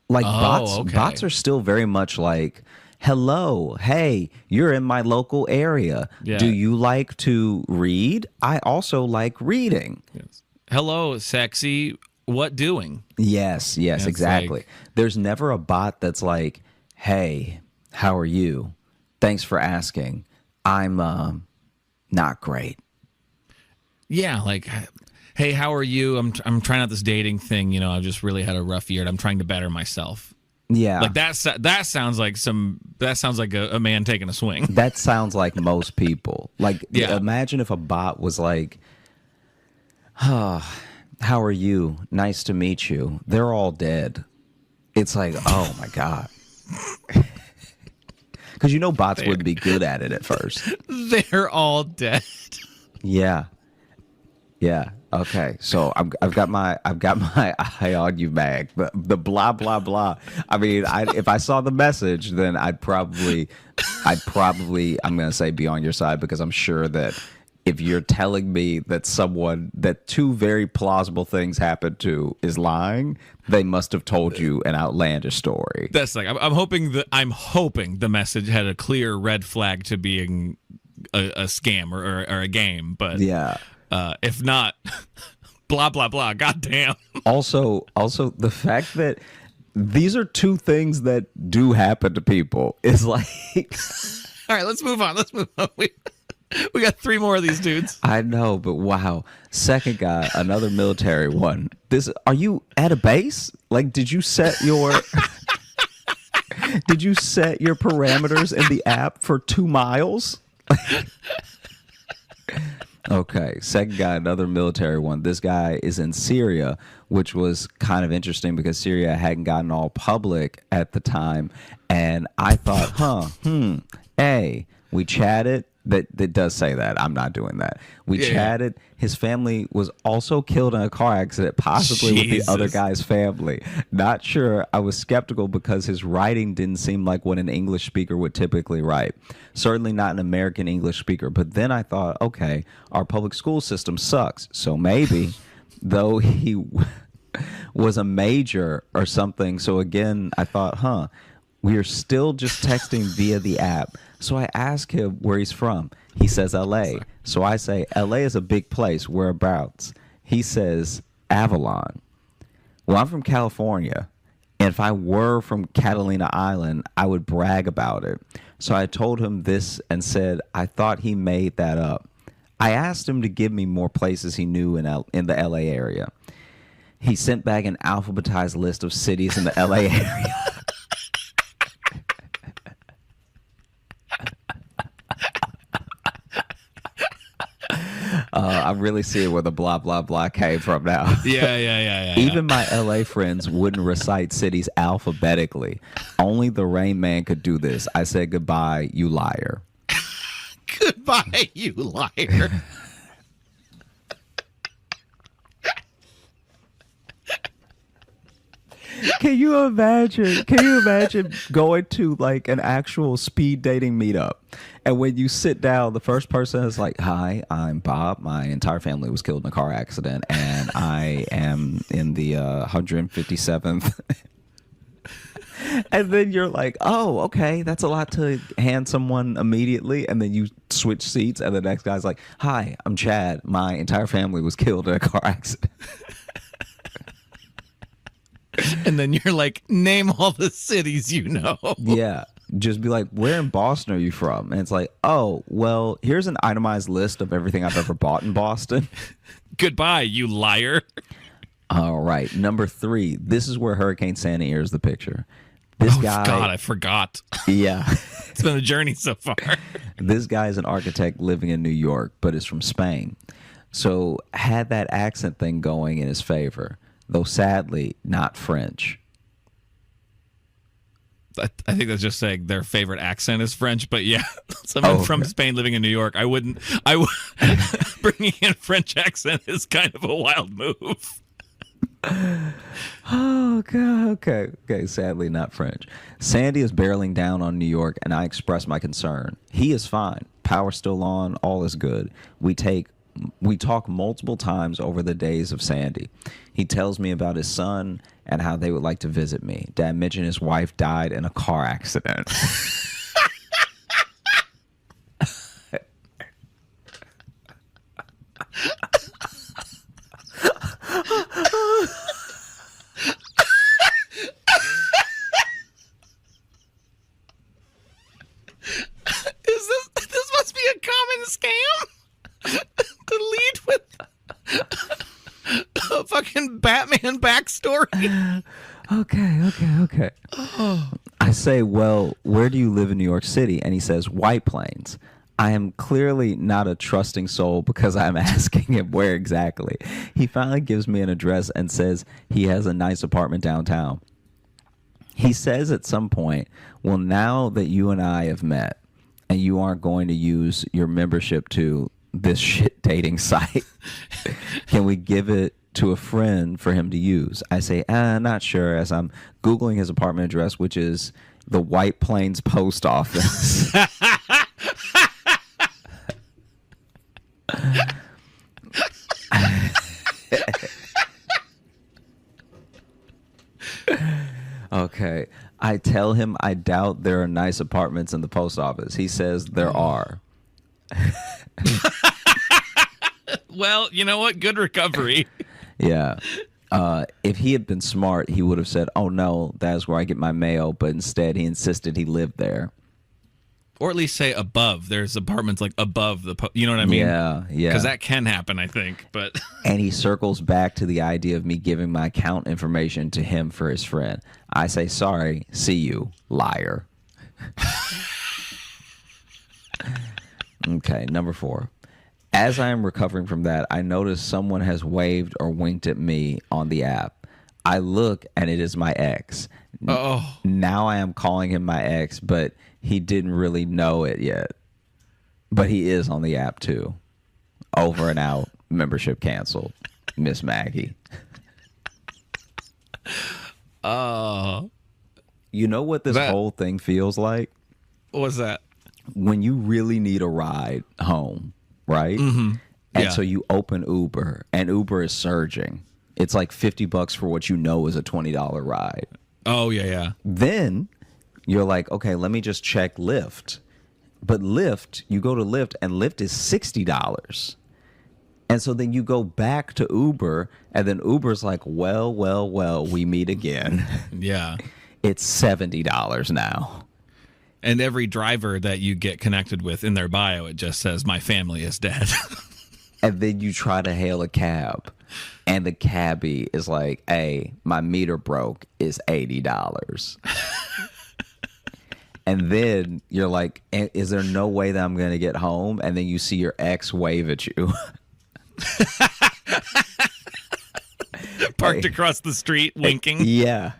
Like, bots are still very much like, hello, hey, you're in my local area. Yeah. Do you like to read? I also like reading. Yes. Hello, sexy. What doing? Yes, exactly. Like, there's never a bot that's like, hey, how are you? Thanks for asking. I'm not great. Yeah, like, hey, how are you? I'm trying out this dating thing. You know, I've just really had a rough year and I'm trying to better myself. Yeah. Like, that sounds like a man taking a swing. That sounds like most people. Like, imagine if a bot was like, how are you? Nice to meet you. They're all dead. It's like, oh my God. Because bots wouldn't be good at it at first. They're all dead. Yeah. Okay. So I've got my eye on you, Mag. The blah blah blah. I mean, if I saw the message, then I'd probably I'm gonna say be on your side, because I'm sure that if you're telling me that 2 very plausible things happened to is lying, they must have told you an outlandish story. That's like, I'm hoping the message had a clear red flag to being a scam or a game. But if not, blah blah blah. Goddamn. Also, the fact that these are 2 things that do happen to people is like. All right, let's move on. We got 3 more of these dudes. I know, but wow. Second guy, another military one. Are you at a base? Like, did you set your parameters in the app for 2 miles? Okay, second guy, another military one. This guy is in Syria, which was kind of interesting because Syria hadn't gotten all public at the time. And I thought, A, we chatted. That does say that. I'm not doing that. We chatted. His family was also killed in a car accident, possibly with the other guy's family. Not sure. I was skeptical because his writing didn't seem like what an English speaker would typically write. Certainly not an American English speaker. But then I thought, okay, our public school system sucks. So maybe, though he was a major or something. So again, I thought, we are still just texting via the app. So I ask him where he's from. He says L.A. So I say, L.A. is a big place. Whereabouts? He says Avalon. Well, I'm from California. And if I were from Catalina Island, I would brag about it. So I told him this and said I thought he made that up. I asked him to give me more places he knew in the L.A. area. He sent back an alphabetized list of cities in the L.A. area. I'm really seeing where the blah, blah, blah came from now. Yeah. Even my LA friends wouldn't recite cities alphabetically. Only the Rain Man could do this. I said, goodbye, you liar. Goodbye, you liar. Can you imagine going to like an actual speed dating meetup, and when you sit down, the first person is like, hi, I'm Bob, my entire family was killed in a car accident, and I am in the 157th. And then you're like, oh, okay, that's a lot to hand someone immediately. And then you switch seats, and the next guy's like, hi, I'm Chad, my entire family was killed in a car accident. And then you're like, name all the cities you know. Yeah. Just be like, where in Boston are you from? And it's like, oh, well, here's an itemized list of everything I've ever bought in Boston. Goodbye, you liar. All right. Number 3. This is where Hurricane Sandy enters the picture. This guy. God, I forgot. Yeah. It's been a journey so far. This guy is an architect living in New York, but is from Spain. So had that accent thing going in his favor, though sadly not French. I think that's just saying their favorite accent is French, but yeah, someone from Spain living in New York, bringing in a French accent is kind of a wild move. Oh, God. Okay. Sadly, not French. Sandy is barreling down on New York, and I express my concern. He is fine. Power's still on. All is good. We talk multiple times over the days of Sandy. He tells me about his son and how they would like to visit me. Dad mentioned his wife died in a car accident. This must be a common scam? To lead with a fucking Batman backstory. Okay. I say, well, where do you live in New York City? And he says, White Plains. I am clearly not a trusting soul because I'm asking him where exactly. He finally gives me an address and says he has a nice apartment downtown. He says at some point, well, now that you and I have met and you aren't going to use your membership to this shit dating site, can we give it to a friend for him to use? I say, not sure, as I'm Googling his apartment address, which is the White Plains Post Office. Okay. I tell him I doubt there are nice apartments in the post office. He says there are. Well, you know what? Good recovery. Yeah. If he had been smart, he would have said, oh, no, that's where I get my mail. But instead, he insisted he lived there. Or at least say above. There's apartments like above the, you know what I mean? Yeah. Because that can happen, I think. But and he circles back to the idea of me giving my account information to him for his friend. I say, sorry, see you, liar. Okay, number 4. As I am recovering from that, I notice someone has waved or winked at me on the app. I look and it is my ex. Oh. Now I am calling him my ex, but he didn't really know it yet. But he is on the app too. Over and out. Membership canceled. Miss Maggie. Oh. You know what this whole thing feels like? What's that? When you really need a ride home, right? Mm-hmm. And so you open Uber, and Uber is surging. It's like $50 for what you know is a $20 ride. Oh, yeah. Then you're like, okay, let me just check Lyft. But Lyft, you go to Lyft, and Lyft is $60. And so then you go back to Uber, and then Uber's like, well, we meet again. Yeah. It's $70 now. And every driver that you get connected with in their bio, it just says, my family is dead. And then you try to hail a cab, and the cabbie is like, hey, my meter broke, is $80. And then you're like, is there no way that I'm going to get home? And then you see your ex wave at you. Parked across the street, winking. Yeah.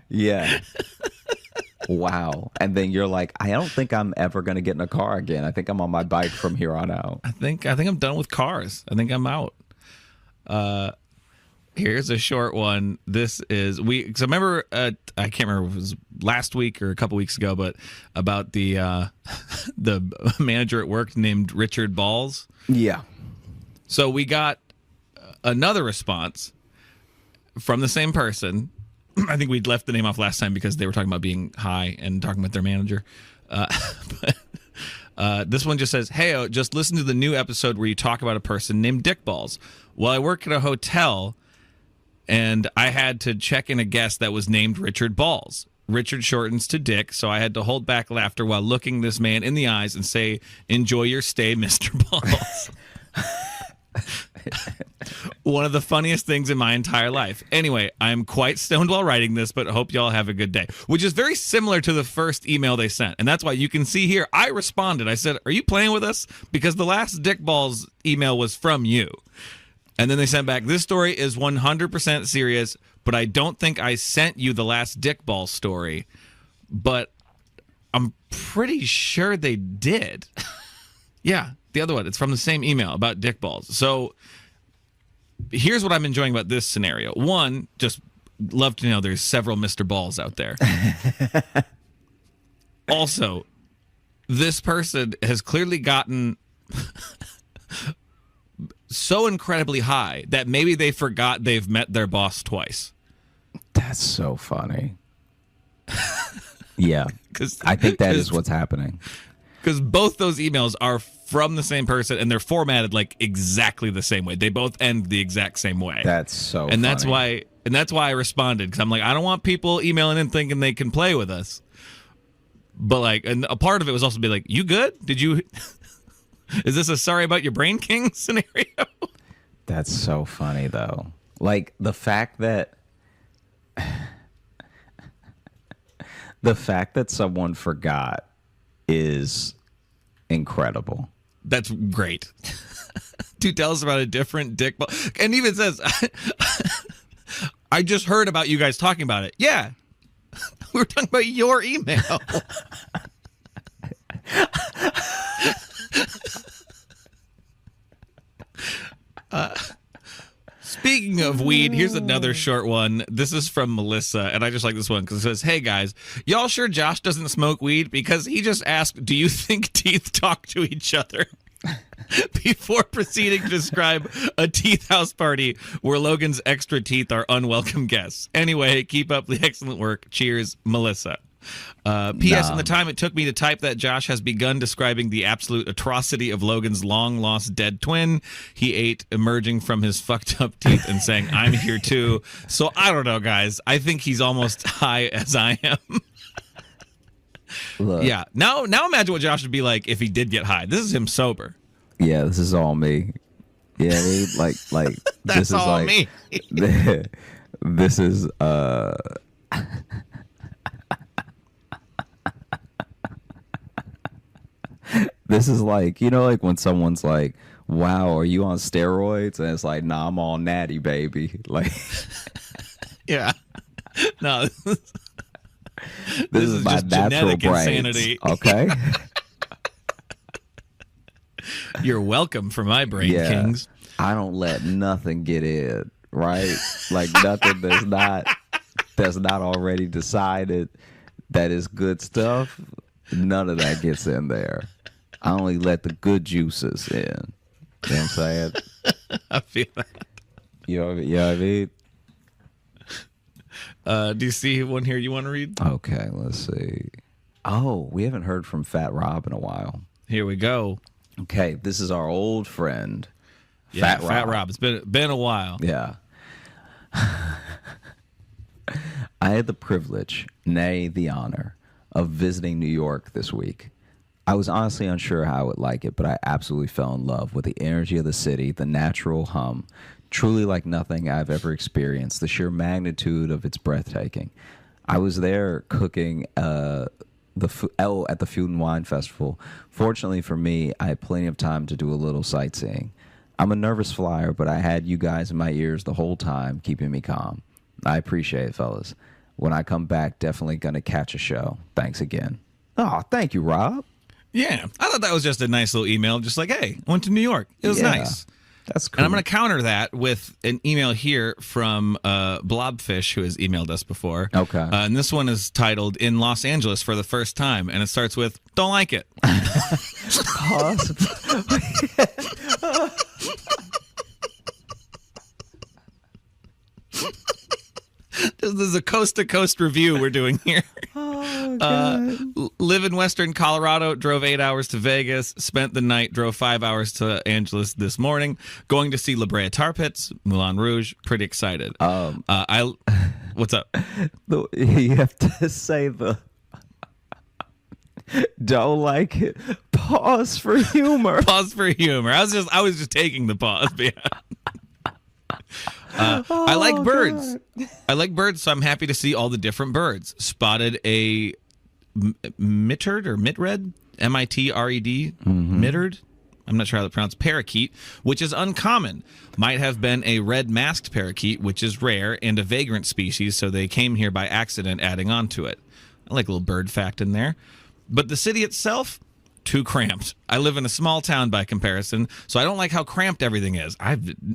Wow. And then you're like, I don't think I'm ever going to get in a car again. I think I'm on my bike from here on out. I think I'm done with cars. I think I'm out. Here's a short one. This is because I remember I can't remember if it was last week or a couple weeks ago, but about the the manager at work named Richard Balls. Yeah. So we got another response from the same person. I think we'd left the name off last time because they were talking about being high and talking about their manager. But this one just says, hey, just listen to the new episode where you talk about a person named Dick Balls. Well, I work at a hotel, and I had to check in a guest that was named Richard Balls. Richard shortens to Dick, so I had to hold back laughter while looking this man in the eyes and say, enjoy your stay, Mr. Balls. One of the funniest things in my entire life. Anyway, I'm quite stoned while writing this, but hope y'all have a good day. Which is very similar to the first email they sent. And that's why you can see here, I responded. I said, are you playing with us? Because the last Dick Balls email was from you. And then they sent back, this story is 100% serious, but I don't think I sent you the last Dick Balls story. But I'm pretty sure they did. Yeah, the other one. It's from the same email about Dick Balls. So here's what I'm enjoying about this scenario. One, just love to know there's several Mr. Balls out there. Also, this person has clearly gotten so incredibly high that maybe they forgot they've met their boss twice. That's so funny. Yeah, I think that is what's happening. Because both those emails are from the same person, and they're formatted like exactly the same way. They both end the exact same way. That's so and funny. That's why I responded, because I'm like, I don't want people emailing in thinking they can play with us. But like, and a part of it was also be like, you good? Did you? Is this a sorry about your brain king scenario? That's so funny though. Like the fact that someone forgot is incredible. That's great. Dude, tell us about a different Dick Ball. And even says, I just heard about you guys talking about it. Yeah. We were talking about your email. Speaking of weed, here's another short one. This is from Melissa, and I just like this one because it says, hey guys, y'all sure Josh doesn't smoke weed? Because he just asked, do you think teeth talk to each other? Before proceeding to describe a teeth house party where Logan's extra teeth are unwelcome guests. Anyway, keep up the excellent work. Cheers, Melissa. P.S. In the time it took me to type that, Josh has begun describing the absolute atrocity of Logan's long-lost dead twin he ate emerging from his fucked up teeth and saying, I'm here too. So I don't know, guys. I think he's almost high as I am. Look. Yeah. Now imagine what Josh would be like if he did get high. This is him sober. Yeah, this is all me. Yeah, like That's this is all like me. This is this is like, you know, like when someone's like, wow, are you on steroids? And it's like, nah, I'm all natty, baby. Like, Yeah. No, This is my just natural genetic brains. insanity. Okay. You're welcome for my brain, Yeah. Kings. I don't let nothing get in, right? Like nothing that's not already decided that is good stuff. None of that gets in there. I only let the good juices in. You know what I'm saying? I feel that. You know what I mean? Do you see one here you want to read? Okay, let's see. Oh, we haven't heard from Fat Rob in a while. Here we go. Okay, this is our old friend, Yeah, Fat Rob. It's been a while. Yeah. I had the privilege, nay, the honor, of visiting New York this week. I was honestly unsure how I would like it, but I absolutely fell in love with the energy of the city, the natural hum, truly like nothing I've ever experienced, the sheer magnitude of its breathtaking. I was there cooking at the Food and Wine Festival. Fortunately for me, I had plenty of time to do a little sightseeing. I'm a nervous flyer, but I had you guys in my ears the whole time, keeping me calm. I appreciate it, fellas. When I come back, definitely going to catch a show. Thanks again. Oh, thank you, Rob. Yeah, I thought that was just a nice little email. Just like, hey, I went to New York. It was nice. That's cool. And I'm going to counter that with an email here from Blobfish, who has emailed us before. Okay. And this one is titled "In Los Angeles for the First Time," and it starts with "Don't like it." Pause. This is a coast-to-coast review we're doing here. Oh, God. Live in Western Colorado, drove 8 hours to Vegas, spent the night, drove 5 hours to Angeles this morning, going to see La Brea Tar Pits, Moulin Rouge, pretty excited. What's up? You have to say the don't like it. Pause for humor. Pause for humor. I was just taking the pause. But yeah. I like birds. God. I like birds, so I'm happy to see all the different birds. Spotted a mitterd or mitred, M-I-T-R-E-D, mitterd. I'm not sure how to pronounce parakeet, which is uncommon. Might have been a red-masked parakeet, which is rare, and a vagrant species, so they came here by accident, adding on to it. I like a little bird fact in there. But the city itself, too cramped. I live in a small town by comparison, so I don't like how cramped everything is.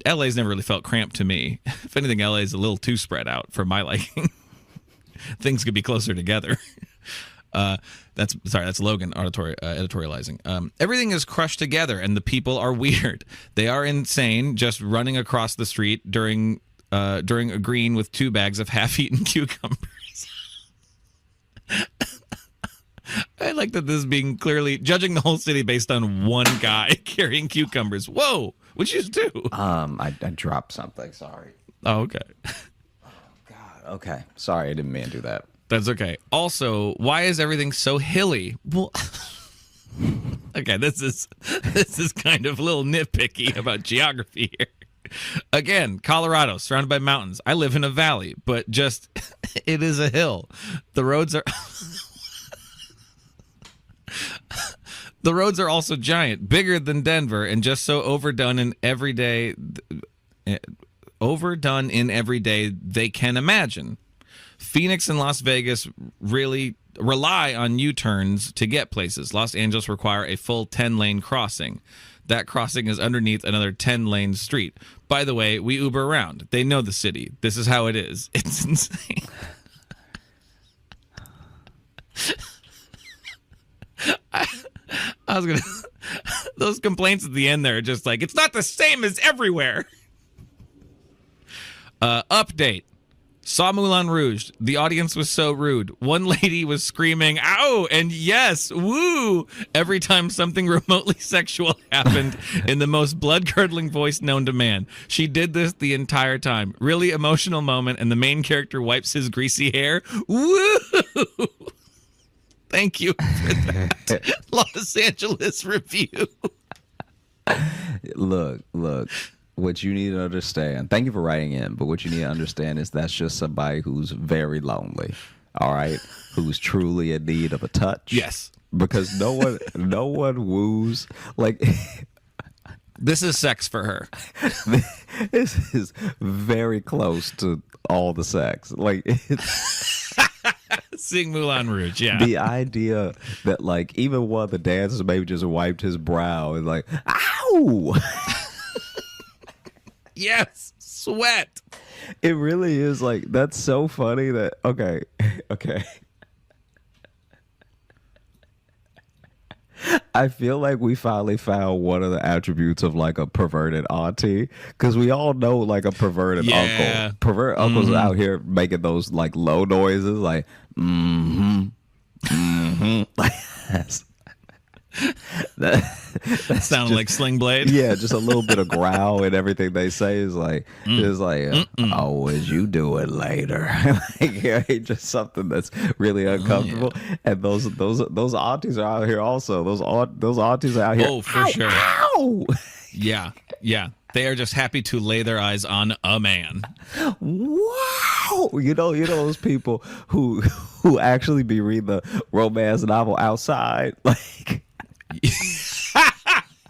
LA's never really felt cramped to me. If anything, LA's a little too spread out for my liking. Things could be closer together. That's Logan editorializing. Everything is crushed together, and the people are weird. They are insane, just running across the street during a green with 2 bags of half-eaten cucumbers. I like that this is being clearly judging the whole city based on one guy carrying cucumbers. Whoa, what'd you do? I dropped something. Sorry. Oh, okay. God. Okay. Sorry, I didn't mean to do that. That's okay. Also, why is everything so hilly? Well, okay, this is kind of a little nitpicky about geography here. Again, Colorado, surrounded by mountains. I live in a valley, but just it is a hill. The roads are The roads are also giant, bigger than Denver, and just so overdone in every day they can imagine. Phoenix and Las Vegas really rely on U-turns to get places. Los Angeles require a full 10-lane crossing. That crossing is underneath another 10-lane street. By the way, we Uber around. They know the city. This is how it is. It's insane. I was gonna. Those complaints at the end there are just like, it's not the same as everywhere. Update. Saw Moulin Rouge. The audience was so rude. One lady was screaming, "Ow!" and "Yes, woo!" every time something remotely sexual happened in the most blood-curdling voice known to man. She did this the entire time. Really emotional moment, and the main character wipes his greasy hair. Woo! Thank you for that. Los Angeles review. Look. What you need to understand, thank you for writing in, but what you need to understand is that's just somebody who's very lonely, all right? Who's truly in need of a touch. Yes. Because no one woos. Like, this is sex for her. this is very close to all the sex. Like, it's Seeing Moulin Rouge, yeah. the idea that, like, even one of the dancers maybe just wiped his brow and like, ow! Yes, sweat. It really is like, that's so funny that, okay. I feel like we finally found one of the attributes of like a perverted auntie, because we all know like a perverted uncle. Perverted uncles out here making those like low noises, like like that sounded like Sling Blade. Yeah, just a little bit of growl, and everything they say is like, oh, as you do it later. Like, yeah, just something that's really uncomfortable. And those aunties are out here also. Those aunties are out here. Oh, for sure. Ow! Yeah. They are just happy to lay their eyes on a man. Wow! You know those people who actually be reading the romance novel outside, like.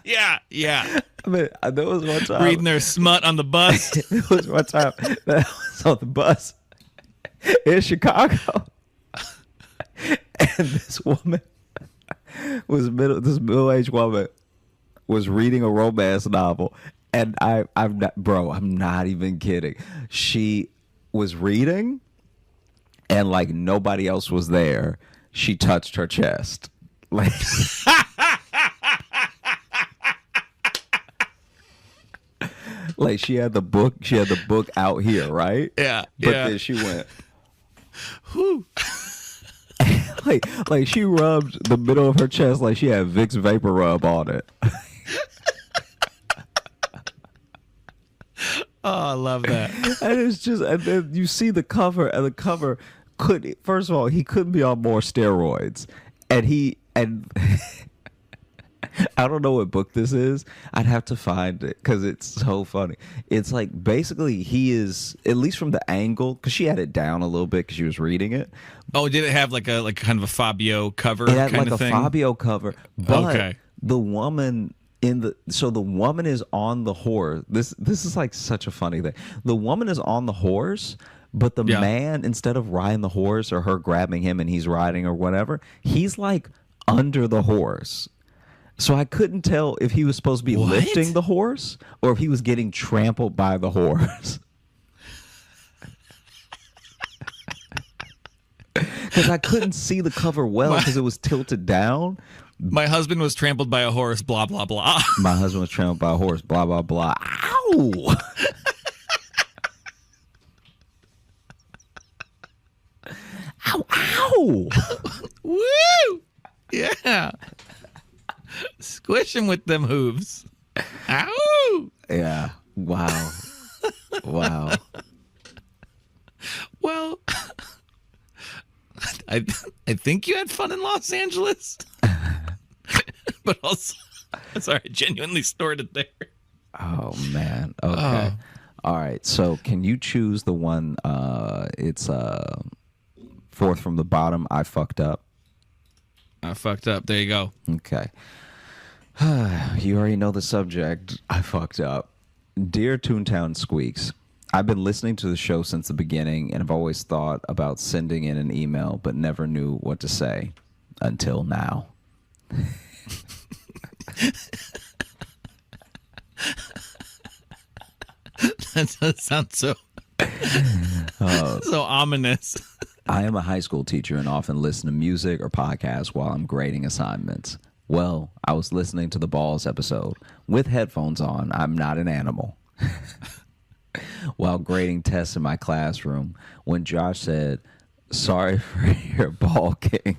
Yeah. I mean, there was one time Reading their smut on the bus. there was one time that I was on the bus in Chicago, and this woman this middle-aged woman was reading a romance novel, and I'm not even kidding. She was reading, and like nobody else was there. She touched her chest, like. Like she had the book out here, right? Yeah. But then she went, whew. like she rubbed the middle of her chest like she had Vicks Vapor Rub on it. Oh, I love that. And it's just, and then you see the cover, and the cover first of all, he couldn't be on more steroids. And I don't know what book this is. I'd have to find it because it's so funny. It's like basically he is, at least from the angle, because she had it down a little bit because she was reading it. Oh, did it have like kind of a Fabio cover? It had kind like of a thing? Fabio cover, but Okay. the woman the woman is on the horse. This is like such a funny thing. The woman is on the horse, but the man, instead of riding the horse or her grabbing him and he's riding or whatever, he's like under the horse. So I couldn't tell if he was supposed to be lifting the horse or if he was getting trampled by the horse. Because I couldn't see the cover well because it was tilted down. My husband was trampled by a horse, blah, blah, blah. My husband was trampled by a horse, blah, blah, blah. Ow! Ow, ow! Woo! Yeah. Squish him with them hooves. Ow! Yeah. Wow. Wow. Well, I think you had fun in Los Angeles. But also, sorry, I genuinely snorted there. Oh, man. Okay. All right. So can you choose the one, it's fourth from the bottom, I fucked up? I fucked up. There you go. Okay. You already know the subject. I fucked up. Dear Toontown Squeaks, I've been listening to the show since the beginning and have always thought about sending in an email, but never knew what to say until now. That does sound so so ominous. I am a high school teacher and often listen to music or podcasts while I'm grading assignments. Well, I was listening to the Balls episode with headphones on. I'm not an animal. While grading tests in my classroom, when Josh said, "Sorry for your balking,"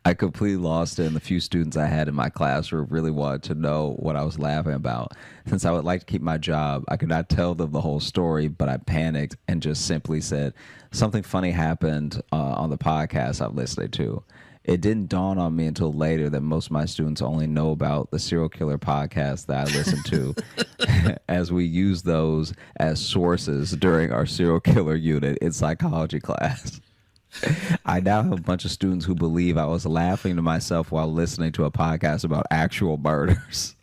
I completely lost it, and the few students I had in my classroom really wanted to know what I was laughing about. Since I would like to keep my job, I could not tell them the whole story, but I panicked and just simply said, "Something funny happened on the podcast I'm listening to." It didn't dawn on me until later that most of my students only know about the serial killer podcast that I listen to, as we use those as sources during our serial killer unit in psychology class. I now have a bunch of students who believe I was laughing to myself while listening to a podcast about actual murders.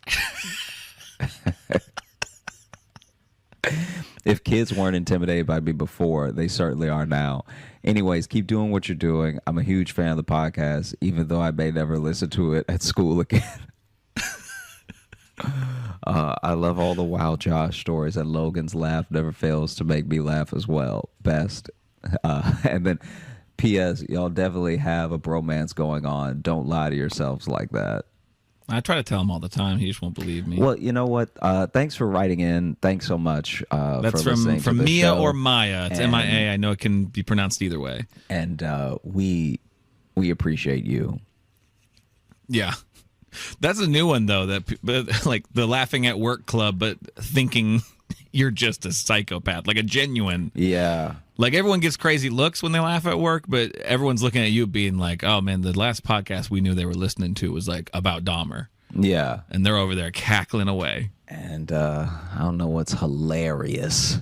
If kids weren't intimidated by me before, they certainly are now. Anyways, keep doing what you're doing. I'm a huge fan of the podcast, even though I may never listen to it at school again. I love all the Wild Josh stories, and Logan's laugh never fails to make me laugh as well. Best. And then, P.S. Y'all definitely have a bromance going on. Don't lie to yourselves like that. I try to tell him all the time. He just won't believe me. Well, you know what? Thanks for writing in. Thanks so much. That's for listening from to the Mia show. or Maya. It's MIA. I know it can be pronounced either way. And we appreciate you. Yeah. That's a new one, though, that like the laughing at work club, but thinking you're just a psychopath, like a genuine. Yeah. Like everyone gets crazy looks when they laugh at work, but everyone's looking at you being like, oh, man, the last podcast we knew they were listening to was like about Dahmer. Yeah. And they're over there cackling away. And I don't know what's hilarious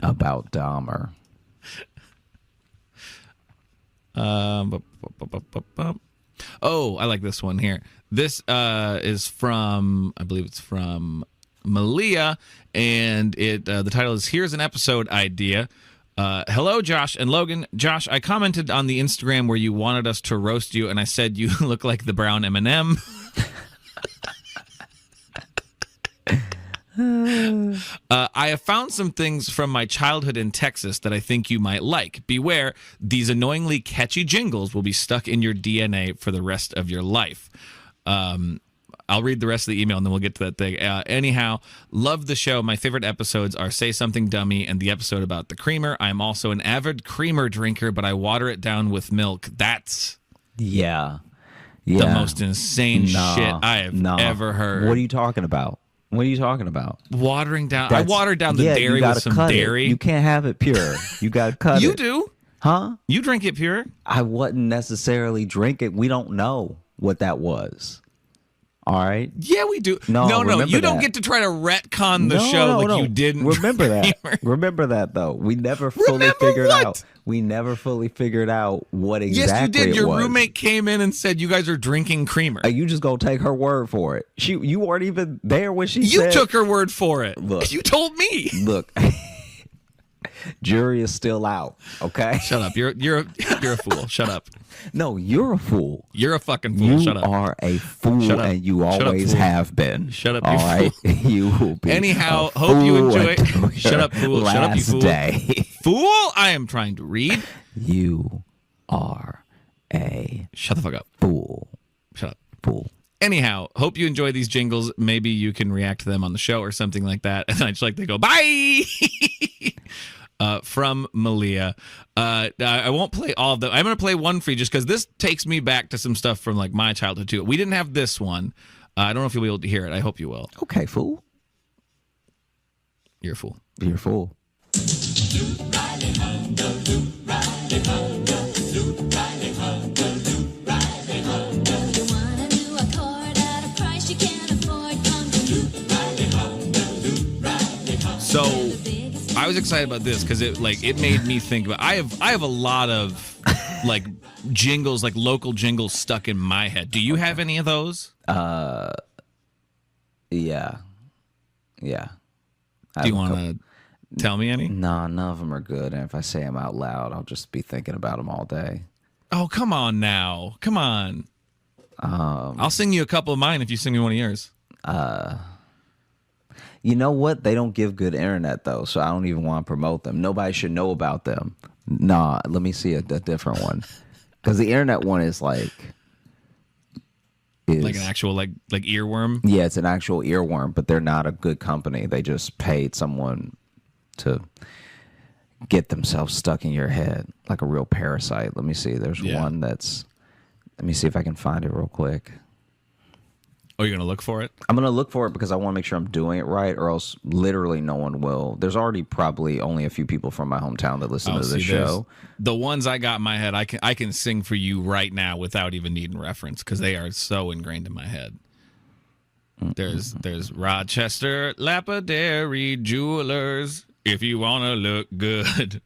about Dahmer. Oh, I like this one here. This is from, I believe it's from Malia, and the title is "Here's an Episode Idea." Hello, Josh and Logan. Josh, I commented on the Instagram where you wanted us to roast you, and I said you look like the brown M&M. I have found some things from my childhood in Texas that I think you might like. Beware, these annoyingly catchy jingles will be stuck in your DNA for the rest of your life. I'll read the rest of the email and then we'll get to that thing. Anyhow, love the show. My favorite episodes are Say Something Dummy and the episode about the creamer. I'm also an avid creamer drinker, but I water it down with milk. That's the most insane shit I have ever heard. What are you talking about? What are you talking about? Watering down. I watered down the dairy with some dairy. You can't have it pure. You got to cut it. You do. Huh? You drink it pure? I wouldn't necessarily drink it. We don't know what that was. All right. Yeah, we do. No, you don't get to try to retcon the show like you didn't. Remember that. Remember that, though. We never fully figured what? out. We never fully figured out what exactly Yes, you did. it Your was. roommate came in and said you guys are drinking creamer. You just gonna take her word for it. You weren't even there when she said. You took her word for it. Look. You told me. Look. Jury is still out. Okay. Shut up. You're a fool. Shut up. No, you're a fool. You're a fucking fool. Shut up. You are a fool, Shut up. and you Shut up, always fool. have been. Shut up, all you right? fool. You will be. Anyhow, a hope you fool enjoy. until Shut up, fool. your Shut up, you last fool. Day. Fool. I am trying to read. You are a Shut the fuck up. fool. Shut up. Fool. Anyhow, hope you enjoy these jingles. Maybe you can react to them on the show or something like that. And I just like to go, bye! From Malia. I won't play all of them. I'm going to play one for you just because this takes me back to some stuff from like my childhood too. We didn't have this one. I don't know if you'll be able to hear it. I hope you will. Okay, fool. You're a fool. You're a fool. So I was excited about this because it made me think about. I have a lot of like jingles, like local jingles stuck in my head. Do you have any of those? Yeah. Do you want to tell me any? No, none of them are good. And if I say them out loud, I'll just be thinking about them all day. Oh, come on now. Come on. I'll sing you a couple of mine if you sing me one of yours. You know what? They don't give good internet, though, so I don't even want to promote them. Nobody should know about them. Nah, let me see a different one. Because the internet one is like an actual like earworm. Yeah, it's an actual earworm, but they're not a good company. They just paid someone to get themselves stuck in your head like a real parasite. Let me see. There's one that's. Let me see if I can find it real quick. Oh, you're gonna look for it? I'm gonna look for it because I want to make sure I'm doing it right, or else literally no one will. There's already probably only a few people from my hometown that listen to the show. The ones I got in my head, I can sing for you right now without even needing reference because they are so ingrained in my head. There's Rochester Lapidary Jewelers. If you wanna look good,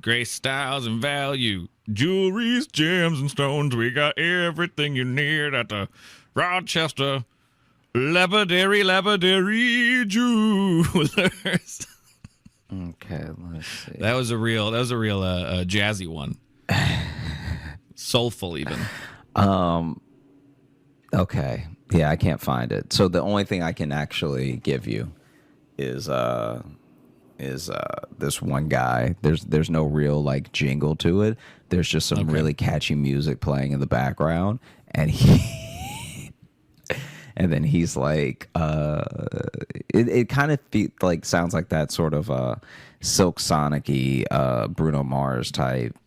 grace, styles, and value, jewelries, gems, and stones. We got everything you need at the Rochester Lapidary jewelers. Okay, let's see. That was a real jazzy one. Soulful even. Okay. Yeah, I can't find it. So the only thing I can actually give you is this one guy. There's no real like jingle to it. There's just some really catchy music playing in the background, and and then he's like, it kind of like sounds like that sort of Silk Sonic-y Bruno Mars type.